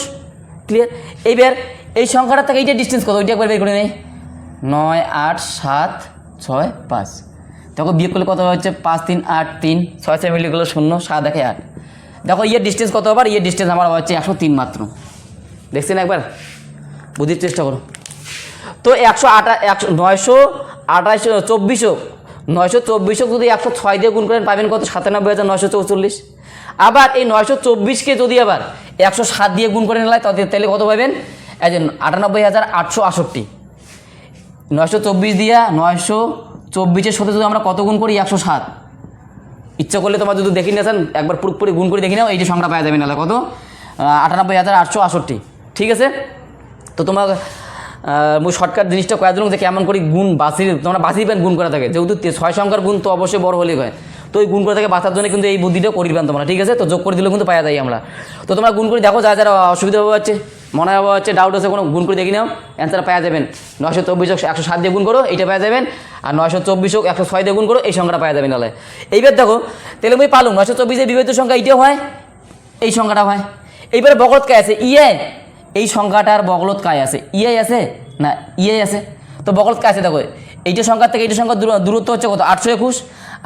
ক্লিয়ার। এইবার এই সংখ্যাটার থেকে এইটার ডিস্টেন্স কত ওইটা একবার বের করে নেই 9 8 7 6 5 দেখো বিয়োগ করলে কত হচ্ছে 5 3 8 3 6 6 মিলে গেলো 0 7 1 8 দেখো ইয়ের ডিস্টেন্স কত আবার ইয়ের ডিস্টেন্স আমার হচ্ছে 103 মাত্র। দেখছেন একবার বুঝির চেষ্টা করো। তো 924 যদি 106 দিয়ে গুণ করেন পাবেন কত 97,944। আবার এই 924কে যদি আবার 107 দিয়ে গুণ করে নেয় তাহলে কত পাবেন এই যে 98,868। 924 দিয়া 924-এর সাথে যদি আমরা কত গুণ করি 107, ইচ্ছা করলে তোমার যদি দেখি নিয়েছেন একবার পুরোপুরি গুণ করে দেখি নাও এই যে সংখ্যা পাওয়া যাবে না কত 98,868 ঠিক আছে। তো তোমার মুই শর্টকাট জিনিসটা কয়ে দিলাম যে কেমন করে গুণ বাসি তোমরা বাসি পেন গুণ করা থাকে, যেহেতু 6 সংখ্যার গুণ তো অবশ্যই বড় হলেই হয়, তো এই গুণ করে থেকে বাঁচার জন্য কিন্তু এই বুদ্ধিটা করিবেন তোমরা ঠিক আছে। তো যোগ করে দিলেও কিন্তু পাওয়া যায় আমরা। তো তোমরা গুণ করে দেখো যারা অসুবিধা হচ্ছে মনে হবে হচ্ছে ডাউট আছে কোনো গুণ করে দেখি নাও অ্যান্সার পাওয়া যাবেন। 924 107 দিয়ে গুণ করো এইটা পাওয়া যাবেন, আর 924 106 দিয়ে গুণ করো এই সংখ্যাটা পাওয়া যাবে নাহলে। এইবার দেখো তাহলে আমি পালুম 924-এর বিপরীত সংখ্যা এইটাও হয় এই সংখ্যাটা হয়। এইবারে বগলত কায় আছে ইয়ে, এই সংখ্যাটার বগলত কায় আছে ইয়ে আছে না ইয়ে আছে, তো বগলত কায় আছে দেখো এইটা সংখ্যা থেকে এইটা সংখ্যার দূরত্ব হচ্ছে কত 821,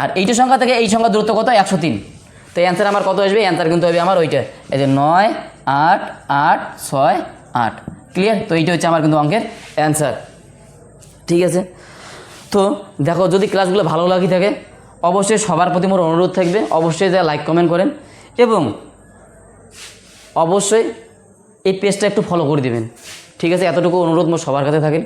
আর এইটা সংখ্যা থেকে এই সংখ্যার দূরত্ব কত 103। তো অ্যান্সার আমার কত আসবে অ্যান্সার কিন্তু হবে আমার ওইটা এই যে 9 8 8 6 8 ক্লিয়ার। তো এইটা হচ্ছে আমার কিন্তু অঙ্কের অ্যান্সার ঠিক আছে। তো দেখো যদি ক্লাসগুলো ভালো লাগি থাকে অবশ্যই সবার প্রতি মোর অনুরোধ থাকবে অবশ্যই যা লাইক কমেন্ট করেন এবং অবশ্যই এই পেজটা একটু ফলো করে দিবেন ঠিক আছে। এতটুকু অনুরোধ মোর সবার কাছে থাকে।